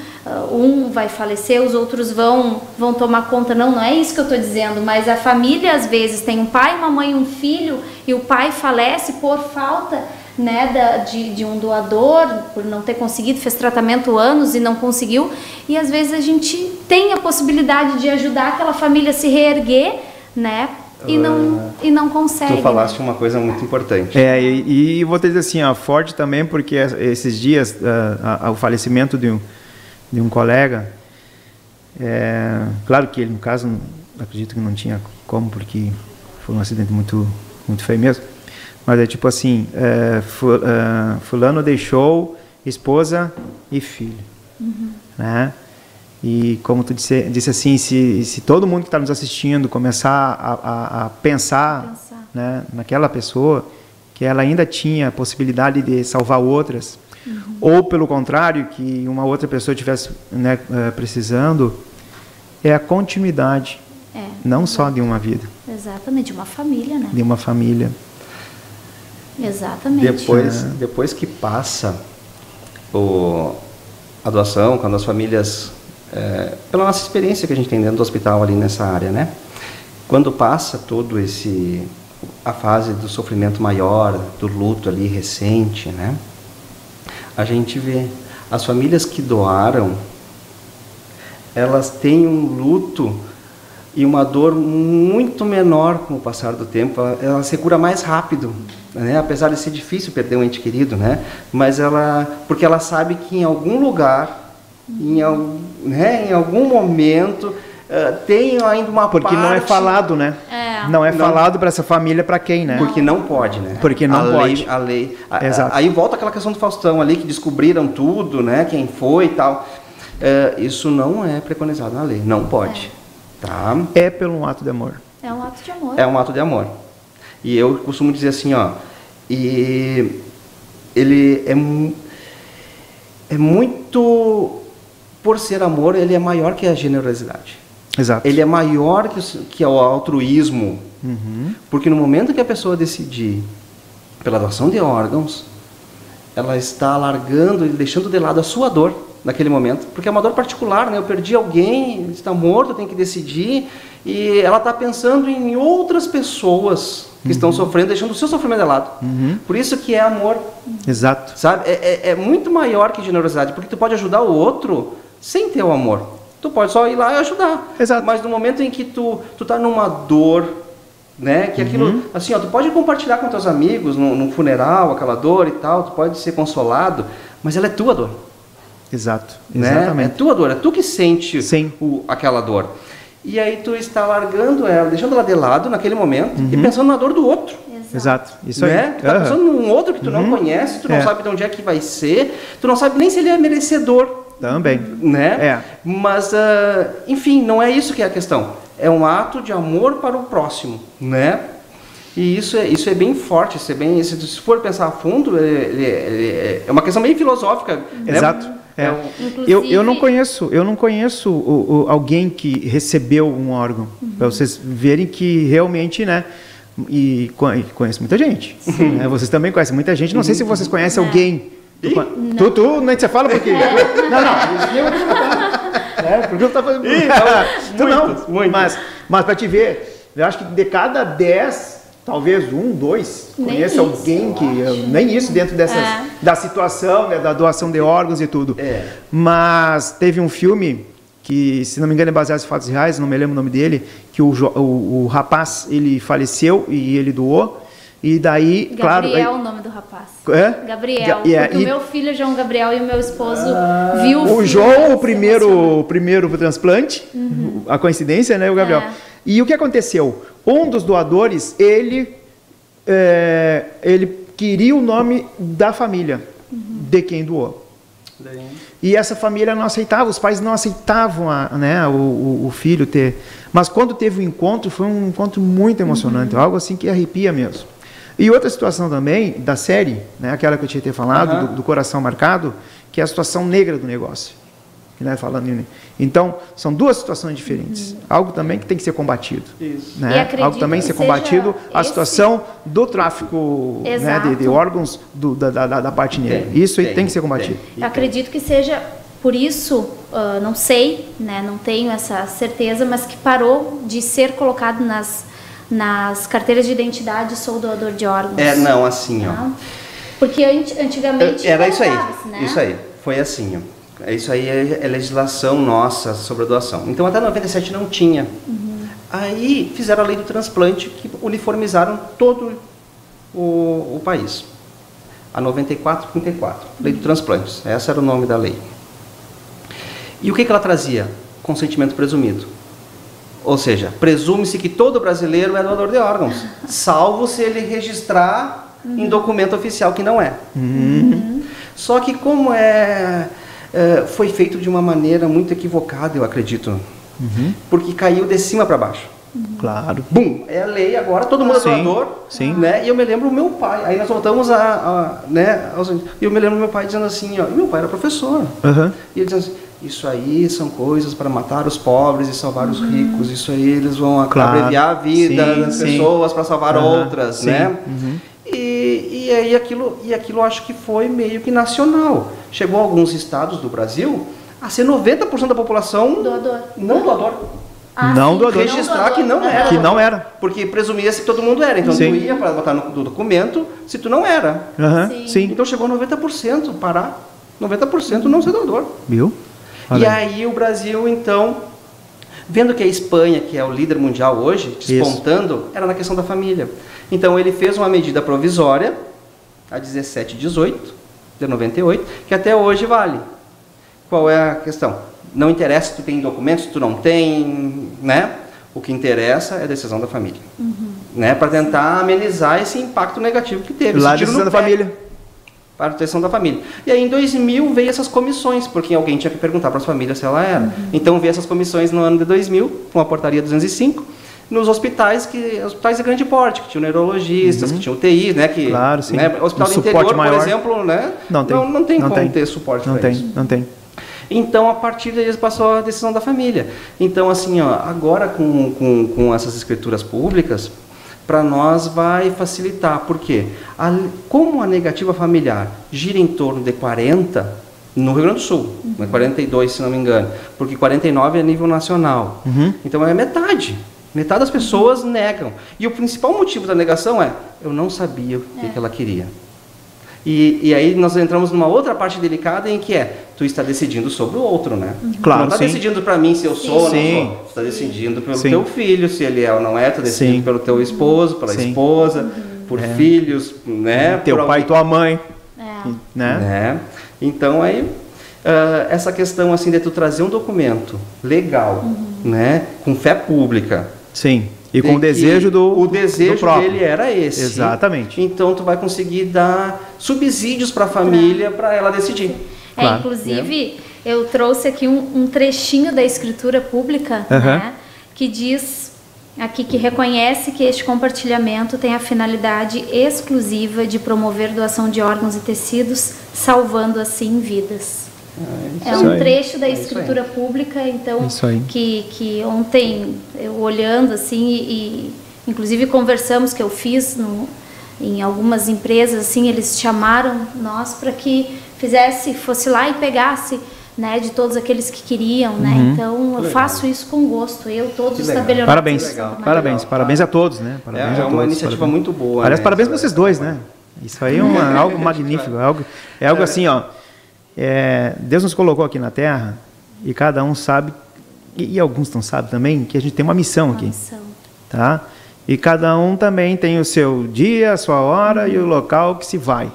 Speaker 3: um vai falecer, os outros vão tomar conta. Não é isso que eu estou dizendo, mas a família, às vezes, tem um pai, uma mãe, um filho, e o pai falece por falta, né, de um doador, por não ter conseguido, fez tratamento anos e não conseguiu, e às vezes a gente tem a possibilidade de ajudar aquela família a se reerguer, né, e não consegue.
Speaker 2: Tu falaste uma coisa muito importante.
Speaker 1: E vou te dizer assim, forte também, porque esses dias, o falecimento de um colega, claro que ele, no caso, acredito que não tinha como, porque foi um acidente muito, muito feio mesmo, mas é tipo assim, fulano deixou esposa e filho, né? E como tu disse assim, se todo mundo que está nos assistindo começar a pensar, né, naquela pessoa, que ela ainda tinha a possibilidade de salvar outras, ou pelo contrário, que uma outra pessoa estivesse, né, precisando, é a continuidade, não só de uma vida.
Speaker 3: Exatamente, de uma família, né?
Speaker 1: De uma família.
Speaker 3: Exatamente.
Speaker 2: Depois que passa a doação, quando as famílias, pela nossa experiência que a gente tem dentro do hospital ali nessa área, né? Quando passa todo a fase do sofrimento maior, do luto ali recente, né? A gente vê as famílias que doaram, elas têm um luto e uma dor muito menor com o passar do tempo. Ela se cura mais rápido, né? Apesar de ser difícil perder um ente querido, né? Mas porque ela sabe que em algum lugar, em algum momento, tem ainda uma
Speaker 1: porque
Speaker 2: parte...
Speaker 1: não é falado, né? Não é falado para essa família, para quem, né?
Speaker 2: Porque não pode, né?
Speaker 1: Porque não pode.
Speaker 2: A lei.
Speaker 1: Exato.
Speaker 2: Aí volta aquela questão do Faustão ali, que descobriram tudo, né? Quem foi e tal. Isso não é preconizado na lei. Não pode. Tá?
Speaker 1: É pelo um ato de amor.
Speaker 3: É um ato de amor.
Speaker 2: É um ato de amor. E eu costumo dizer assim, ó. E ele é muito... Por ser amor, ele é maior que a generosidade.
Speaker 1: Exato.
Speaker 2: Ele é maior que o altruísmo. Porque no momento que a pessoa decidir pela doação de órgãos, ela está largando e deixando de lado a sua dor naquele momento, porque é uma dor particular, né? Eu perdi alguém, ele está morto, eu tenho que decidir, e ela está pensando em outras pessoas que estão sofrendo, deixando o seu sofrimento de lado. Por isso que é amor. Exato. Sabe? É muito maior que generosidade, porque tu pode ajudar o outro sem ter o amor. Tu pode só ir lá e ajudar.
Speaker 1: Exato. Mas
Speaker 2: no momento em que tu tá numa dor, né, que aquilo, assim, ó, tu pode compartilhar com teus amigos no funeral, aquela dor e tal, tu pode ser consolado, mas ela é tua dor.
Speaker 1: Exato.
Speaker 2: Né?
Speaker 1: Exatamente.
Speaker 2: É tua dor, é tu que sente
Speaker 1: Sim.
Speaker 2: aquela dor. E aí tu está largando ela, deixando ela de lado naquele momento e pensando na dor do outro.
Speaker 1: Exato. Isso
Speaker 2: né?
Speaker 1: aí.
Speaker 2: Tu tá pensando num outro que tu não conhece, tu não sabe de onde é que vai ser, tu não sabe nem se ele é merecedor.
Speaker 1: Também.
Speaker 2: Né? Mas, enfim, não é isso que é a questão. É um ato de amor para o próximo, né? E isso é bem forte, se for pensar a fundo, é uma questão bem filosófica.
Speaker 1: Exato.
Speaker 2: Né?
Speaker 1: Eu não conheço alguém que recebeu um órgão, para vocês verem que realmente, né? E conheço muita gente. Né? Vocês também conhecem muita gente. Não sei se vocês conhecem alguém. Tu nem você fala porque. Porque eu tava fazendo. Muitos. Mas para te ver, eu acho que de cada 10, talvez 1, 2, conheça alguém que. Nem isso dentro da situação, né, da doação de órgãos e tudo. Mas teve um filme que, se não me engano, é baseado em fatos reais, não me lembro o nome dele, que o rapaz, ele faleceu e ele doou. E daí,
Speaker 3: Gabriel,
Speaker 1: claro...
Speaker 3: o nome do rapaz.
Speaker 1: Gabriel.
Speaker 3: Porque o meu filho é João Gabriel e o meu esposo viu o
Speaker 1: João, o primeiro transplante, a coincidência, né, o Gabriel. E o que aconteceu? Um dos doadores, ele queria o nome da família de quem doou. E essa família não aceitava, os pais não aceitavam o filho ter. Mas quando teve o encontro, foi um encontro muito emocionante, algo assim que arrepia mesmo. E outra situação também, da série, né, aquela que eu tinha te falado, do coração marcado, que é a situação negra do negócio. Né, falando, então, são duas situações diferentes. Algo também que tem que ser combatido. Isso. Né? Algo também ser combatido, a situação do tráfico, né, de órgãos da parte negra. Isso aí tem que ser combatido.
Speaker 3: Eu acredito que seja por isso, não sei, né, não tenho essa certeza, mas que parou de ser colocado nas carteiras de identidade, sou doador de órgãos.
Speaker 2: Não, assim, ó.
Speaker 3: Porque antigamente
Speaker 2: era isso aí,
Speaker 3: né?
Speaker 2: Isso aí, foi assim, ó. Isso aí é legislação nossa sobre a doação. Então até 97 não tinha. Aí fizeram a lei do transplante, que uniformizaram todo o país. A 9434, lei do transplante. Esse era o nome da lei. E o que ela trazia? Consentimento presumido. Ou seja, presume-se que todo brasileiro é doador de órgãos, salvo se ele registrar em documento oficial que não é. Só que como foi feito de uma maneira muito equivocada, eu acredito. Porque caiu de cima para baixo.
Speaker 1: Claro.
Speaker 2: Bum! É a lei agora, todo mundo é doador.
Speaker 1: Sim.
Speaker 2: Né? E eu me lembro o meu pai. Aí nós voltamos e eu me lembro do meu pai dizendo assim, ó, meu pai era professor. E ele dizendo assim, isso aí são coisas para matar os pobres e salvar os ricos, isso aí eles vão abreviar a vida das pessoas para salvar outras, né? E aí aquilo acho que foi meio que nacional. Chegou a alguns estados do Brasil a ser 90% da população
Speaker 3: doador.
Speaker 2: Não doador.
Speaker 1: Não doador.
Speaker 2: Registrar que não era.
Speaker 1: Que não era.
Speaker 2: Porque presumia-se que todo mundo era. Então tu ia para botar no documento se tu não era.
Speaker 1: Sim.
Speaker 2: Então chegou a 90% Pará. 90% não ser doador.
Speaker 1: Viu?
Speaker 2: E aí o Brasil, então, vendo que a Espanha, que é o líder mundial hoje, despontando, era na questão da família. Então ele fez uma medida provisória, a 1718 de 98, que até hoje vale. Qual é a questão? Não interessa se tu tem documentos, se tu não tem, né? O que interessa é a decisão da família. Né? Para tentar amenizar esse impacto negativo que teve.
Speaker 1: Lá a decisão da família.
Speaker 2: Para a proteção da família. E aí em 2000 veio essas comissões, porque alguém tinha que perguntar para as famílias se ela era. Então veio essas comissões no ano de 2000, com a portaria 205, nos hospitais de grande porte, que tinham neurologistas, que tinham UTI, né? Que,
Speaker 1: claro, sim.
Speaker 2: Né? Hospital do interior, por exemplo, né? Não tem como ter suporte para isso.
Speaker 1: Não tem.
Speaker 2: Então, a partir daí, passou a decisão da família. Então, assim, ó, agora com essas escrituras públicas, para nós vai facilitar. Por quê? Como a negativa familiar gira em torno de 40, no Rio Grande do Sul, 42, se não me engano, porque 49 é nível nacional. Então, é metade. Metade das pessoas negam. E o principal motivo da negação é, eu não sabia o que ela queria. E aí nós entramos numa outra parte delicada em que tu está decidindo sobre o outro, né?
Speaker 1: Claro,
Speaker 2: tu não está decidindo para mim se eu sou ou não sou. Tu está decidindo pelo teu filho, se ele é ou não é. Tu está decidindo pelo teu esposo, pela esposa, por filhos, né?
Speaker 1: Teu pai e tua mãe.
Speaker 2: Né? Então aí, essa questão assim de tu trazer um documento legal, né? Com fé pública.
Speaker 1: Sim. E com o desejo
Speaker 2: o desejo dele era esse.
Speaker 1: Exatamente.
Speaker 2: Então tu vai conseguir dar subsídios para a família para ela decidir.
Speaker 3: Claro. Inclusive, eu trouxe aqui um trechinho da escritura pública, né, que diz aqui que reconhece que este compartilhamento tem a finalidade exclusiva de promover doação de órgãos e tecidos, salvando assim vidas. É um trecho da escritura pública, então, que ontem, eu olhando assim, e inclusive conversamos, que eu fiz em algumas empresas, assim, eles chamaram nós para que fosse lá e pegasse, né, de todos aqueles que queriam, né? Então, eu faço isso com gosto, todos os tabelionatos.
Speaker 1: Parabéns a todos, né?
Speaker 2: É uma iniciativa muito boa.
Speaker 1: Aliás, parabéns para vocês dois, né? Isso aí é algo magnífico, é algo assim, ó. Deus nos colocou aqui na Terra e cada um sabe, e alguns não sabem também, que a gente tem uma missão aqui. Tá? E cada um também tem o seu dia, a sua hora e o local que se vai.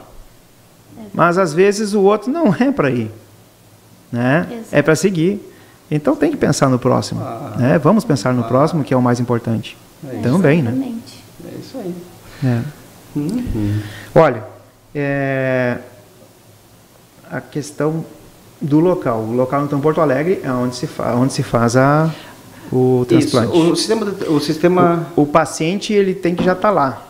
Speaker 1: Mas às vezes o outro não é para ir. Né? É para seguir. Então tem que pensar no próximo. Né? Vamos pensar no próximo, que é o mais importante. Também, né?
Speaker 2: É isso aí.
Speaker 1: Olha, a questão do local. O local então Porto Alegre é onde se faz o transplante.
Speaker 2: Isso,
Speaker 1: o paciente ele tem que já estar lá.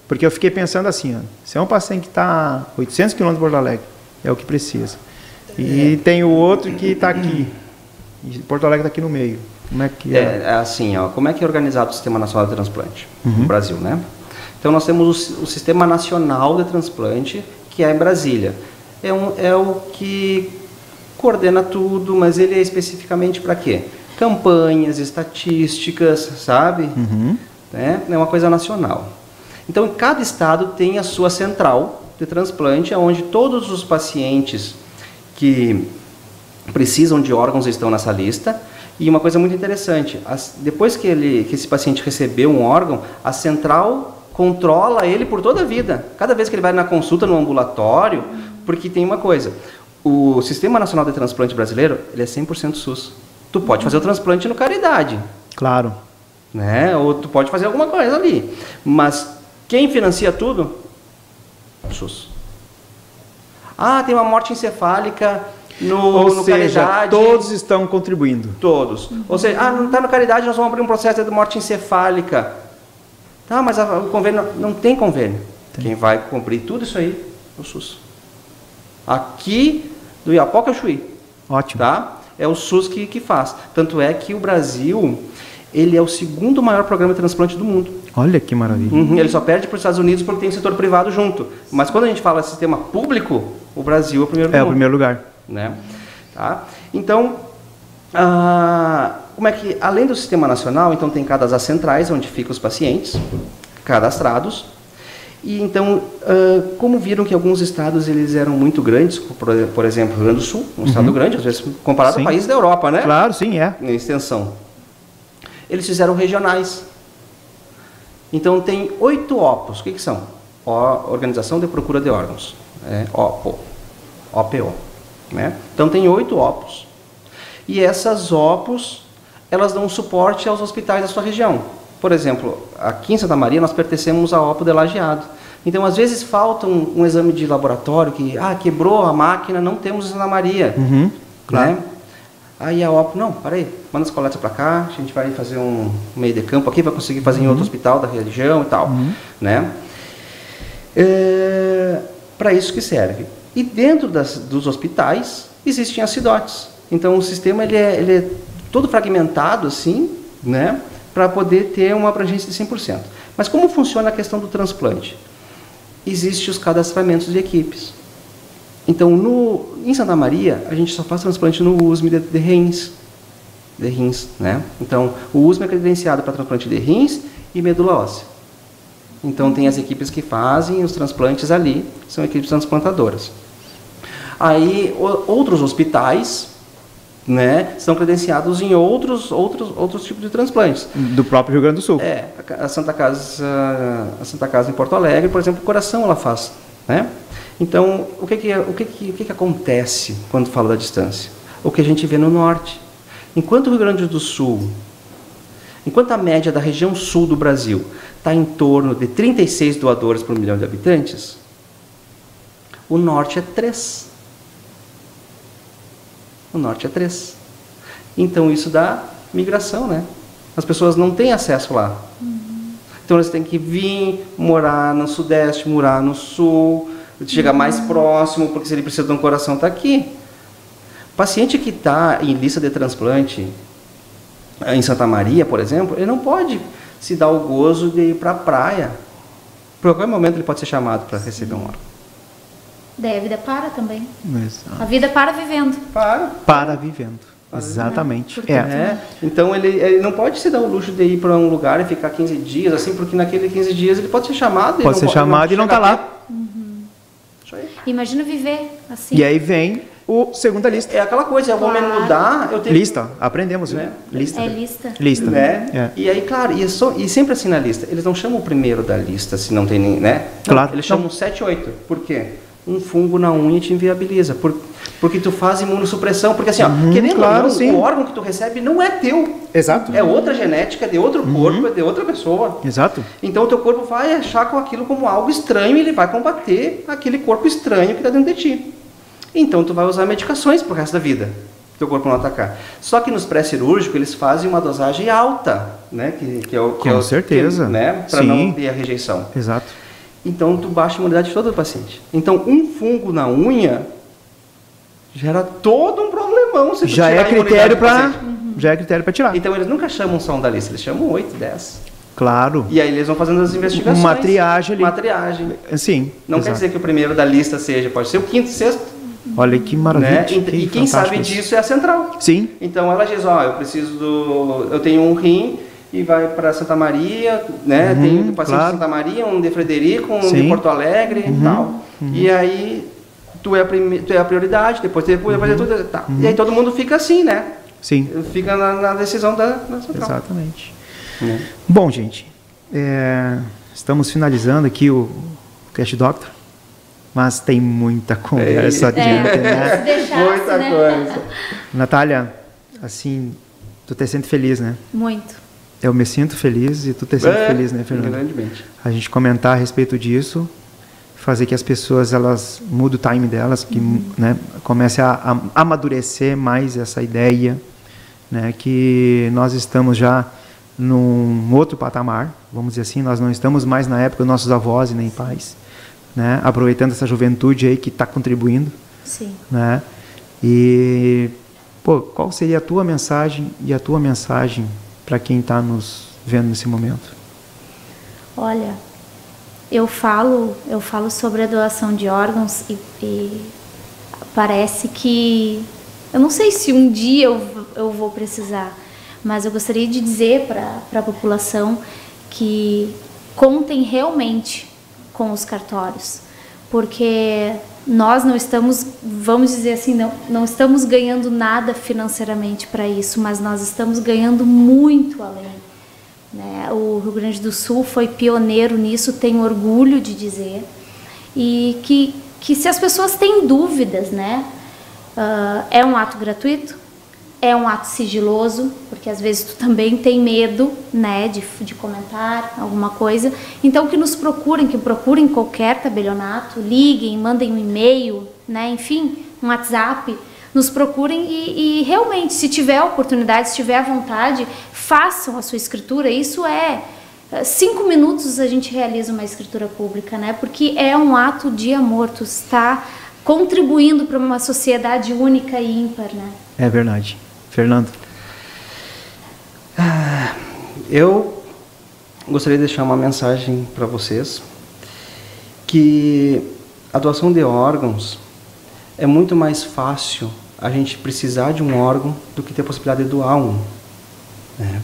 Speaker 1: Porque eu fiquei pensando assim, ó, se é um paciente que está a 800 km de Porto Alegre, é o que precisa. E tem o outro que está aqui. E Porto Alegre está aqui no meio. Como é que
Speaker 2: é assim, ó, como é que é organizado o Sistema Nacional de Transplante no Brasil, né? Então nós temos o Sistema Nacional de Transplante, que é em Brasília. É o que coordena tudo, mas ele é especificamente para quê? Campanhas, estatísticas, sabe? É uma coisa nacional. Então, cada estado tem a sua central de transplante, onde todos os pacientes que precisam de órgãos estão nessa lista. E uma coisa muito interessante, depois que esse paciente recebeu um órgão, a central controla ele por toda a vida. Cada vez que ele vai na consulta no ambulatório, porque tem uma coisa, o Sistema Nacional de Transplante brasileiro, ele é 100% SUS. Tu pode fazer o transplante no Caridade.
Speaker 1: Claro.
Speaker 2: Né? Ou tu pode fazer alguma coisa ali. Mas quem financia tudo? O SUS. Tem uma morte encefálica no Caridade.
Speaker 1: Todos estão contribuindo.
Speaker 2: Todos. Ou seja, não está no Caridade, nós vamos abrir um processo de morte encefálica. Tá, mas o convênio não tem convênio. Quem vai cumprir tudo isso aí é o SUS. Aqui do Iapoca ao Chuí.
Speaker 1: Ótimo.
Speaker 2: Tá? É o SUS que faz. Tanto é que o Brasil, ele é o segundo maior programa de transplante do mundo.
Speaker 1: Olha que maravilha.
Speaker 2: Ele só perde para os Estados Unidos porque tem o setor privado junto. Mas quando a gente fala de sistema público, o Brasil é o primeiro do mundo.
Speaker 1: É o primeiro lugar.
Speaker 2: Né? Tá? Então, como é que, além do sistema nacional, então tem cadastras centrais, onde ficam os pacientes cadastrados. E então, como viram que alguns estados eles eram muito grandes, por exemplo, Rio Grande do Sul, um estado grande, às vezes comparado a países da Europa, né?
Speaker 1: Claro, sim, é.
Speaker 2: Em extensão. Eles fizeram regionais. Então, tem 8 OPOs. O que são? Organização de Procura de Órgãos. OPO. Né? Então, tem 8 OPOs. E essas OPOs, elas dão suporte aos hospitais da sua região. Por exemplo, aqui em Santa Maria, nós pertencemos à OPO de Lajeado. Então, às vezes, falta um exame de laboratório que, quebrou a máquina, não temos em Santa Maria.
Speaker 1: Claro.
Speaker 2: Né? Aí a OPO, não, para aí, manda as coletas para cá, a gente vai fazer um meio de campo aqui, vai conseguir fazer em outro hospital da região e tal. Né? Para isso que serve. E dentro dos hospitais, existem as CIDOTs. Então, o sistema ele é todo fragmentado, assim, né? Para poder ter uma abrangência de 100%. Mas como funciona a questão do transplante? Existem os cadastramentos de equipes. Então, em Santa Maria, a gente só faz transplante no USM de rins. Né? Então, o USM é credenciado para transplante de rins e medula óssea. Então, tem as equipes que fazem os transplantes ali, são equipes transplantadoras. Aí, outros hospitais, né, são credenciados em outros tipos de transplantes.
Speaker 1: Do próprio Rio Grande do Sul.
Speaker 2: A Santa Casa em Porto Alegre, por exemplo, o coração ela faz, né? Então, o que acontece quando fala da distância? O que a gente vê no norte. Enquanto o Rio Grande do Sul, enquanto a média da região sul do Brasil está em torno de 36 doadores por 1 milhão de habitantes, o norte é 3. O norte é 3. Então, isso dá migração, né? As pessoas não têm acesso lá. Então, eles têm que vir, morar no sudeste, morar no sul, chegar mais próximo, porque se ele precisa de um coração, está aqui. O paciente que está em lista de transplante, em Santa Maria, por exemplo, ele não pode se dar o gozo de ir para a praia. Por qualquer momento ele pode ser chamado para receber um órgão.
Speaker 3: Daí a vida para também.
Speaker 1: Exato.
Speaker 3: A vida para vivendo.
Speaker 1: Para vivendo. Exatamente.
Speaker 2: Então ele não pode se dar o luxo de ir para um lugar e ficar 15 dias, assim, porque naqueles 15 dias ele pode ser chamado.
Speaker 1: Pode ser chamado e não está lá.
Speaker 2: Isso aí.
Speaker 3: Imagina viver assim.
Speaker 1: E aí vem o segunda lista.
Speaker 2: É aquela coisa, o homem mudar, eu tenho
Speaker 1: lista, aprendemos,
Speaker 2: né?
Speaker 1: Lista.
Speaker 3: É lista.
Speaker 1: Lista.
Speaker 2: Né? E aí, claro, e sempre assim na lista. Eles não chamam o primeiro da lista, se não tem nem, né?
Speaker 1: Claro.
Speaker 2: Não, eles chamam 7, 8. Por quê? Um fungo na unha te inviabiliza. Porque tu faz imunossupressão. Porque assim, querendo
Speaker 1: claro,
Speaker 2: ou não,
Speaker 1: sim.
Speaker 2: o órgão que tu recebe não é teu.
Speaker 1: Exato.
Speaker 2: É outra genética, é de outro corpo, é de outra pessoa.
Speaker 1: Exato.
Speaker 2: Então o teu corpo vai achar com aquilo como algo estranho e ele vai combater aquele corpo estranho que está dentro de ti. Então tu vai usar medicações pro resto da vida. Teu corpo não atacar. Só que nos pré-cirúrgicos eles fazem uma dosagem alta, né? Que é o que
Speaker 1: Com certeza.
Speaker 2: Né? Para não ter a rejeição.
Speaker 1: Exato.
Speaker 2: Então, tu baixa a imunidade de todo o paciente. Então, um fungo na unha gera todo um problemão. Se tu
Speaker 1: Já
Speaker 2: tirar
Speaker 1: é critério para
Speaker 2: já é
Speaker 1: critério para tirar.
Speaker 2: Então, eles nunca chamam só um da lista, eles chamam 8, 10.
Speaker 1: Claro.
Speaker 2: E aí eles vão fazendo as investigações.
Speaker 1: Uma triagem ali.
Speaker 2: Uma triagem.
Speaker 1: Sim.
Speaker 2: Não quer dizer que o primeiro da lista seja, pode ser o quinto, sexto.
Speaker 1: Olha que maravilha.
Speaker 2: Né? E quem sabe disso é a central.
Speaker 1: Sim.
Speaker 2: Então, ela diz, eu tenho um rim e vai para Santa Maria, né? Tem um paciente de Santa Maria, um de Frederico, um de Porto Alegre e tal. E aí, tu é a prioridade, depois tudo, tá. E aí todo mundo fica assim, né?
Speaker 1: Sim.
Speaker 2: Fica na decisão da central.
Speaker 1: Exatamente. Bom, gente, estamos finalizando aqui o Cash Doctor, mas tem muita conversa adiante, né?
Speaker 3: Se deixasse,
Speaker 2: Muita coisa.
Speaker 1: Natália, assim, tu te sente feliz, né?
Speaker 3: Muito.
Speaker 1: Eu me sinto feliz e tu te sente feliz, né, Fernanda?
Speaker 2: Grandemente.
Speaker 1: A gente comentar a respeito disso, fazer que as pessoas elas mudem o time delas, que né, comece a amadurecer mais essa ideia, né, que nós estamos já num outro patamar, vamos dizer assim, nós não estamos mais na época dos nossos avós e nem pais, né, aproveitando essa juventude aí que está contribuindo,
Speaker 3: Sim.
Speaker 1: né, e Pô, qual seria a tua mensagem e a tua mensagem para quem está nos vendo nesse momento?
Speaker 3: Olha, eu falo sobre a doação de órgãos e parece que... Eu não sei se um dia eu vou precisar, mas eu gostaria de dizer para a população que contem realmente com os cartórios, porque nós não estamos, vamos dizer assim, não estamos ganhando nada financeiramente para isso, mas nós estamos ganhando muito além, né? O Rio Grande do Sul foi pioneiro nisso, tenho orgulho de dizer, e que se as pessoas têm dúvidas, né, é um ato gratuito, é um ato sigiloso, porque às vezes tu também tem medo, né, de comentar alguma coisa. Então que procurem qualquer tabelionato, liguem, mandem um e-mail, né, enfim, um WhatsApp, nos procurem e realmente, se tiver oportunidade, se tiver vontade, façam a sua escritura. Isso 5 minutos a gente realiza uma escritura pública, né, porque é um ato de amor, tu está contribuindo para uma sociedade única e ímpar, né?
Speaker 1: É verdade. Fernando?
Speaker 2: Eu gostaria de deixar uma mensagem para vocês, que a doação de órgãos é muito mais fácil a gente precisar de um órgão do que ter a possibilidade de doar um, né?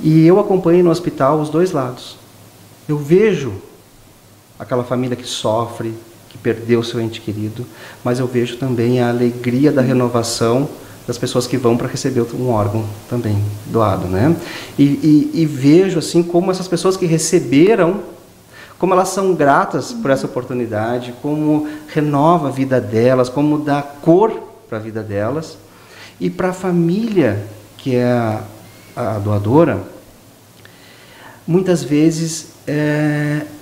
Speaker 2: E eu acompanho no hospital os dois lados. Eu vejo aquela família que sofre, que perdeu seu ente querido, mas eu vejo também a alegria da renovação das pessoas que vão para receber um órgão também doado, né? E vejo assim como essas pessoas que receberam, como elas são gratas por essa oportunidade, como renova a vida delas, como dá cor para a vida delas. E para a família, que é a doadora, muitas vezes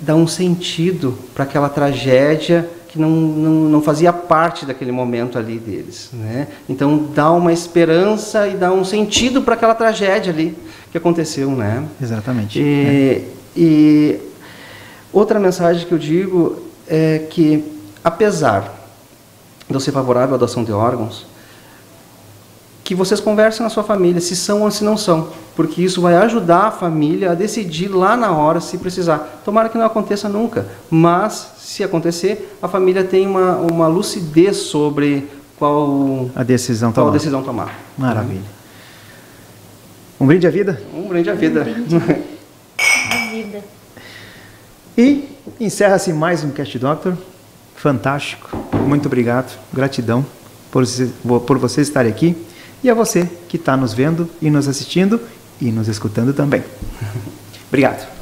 Speaker 2: dá um sentido para aquela tragédia que não fazia parte daquele momento ali deles, né? Então dá uma esperança e dá um sentido para aquela tragédia ali que aconteceu, né?
Speaker 1: Exatamente.
Speaker 2: E outra mensagem que eu digo é que, apesar de eu ser favorável à doação de órgãos, que vocês conversem na sua família, se são ou se não são, porque isso vai ajudar a família a decidir lá na hora se precisar. Tomara que não aconteça nunca, mas se acontecer, a família tem uma lucidez sobre qual decisão tomar.
Speaker 1: Maravilha. Um brinde à vida?
Speaker 2: Um brinde à vida.
Speaker 3: A vida.
Speaker 1: E encerra-se mais um Cast Doctor. Fantástico. Muito obrigado. Gratidão por você estar aqui. E a você que está nos vendo e nos assistindo e nos escutando também. Obrigado.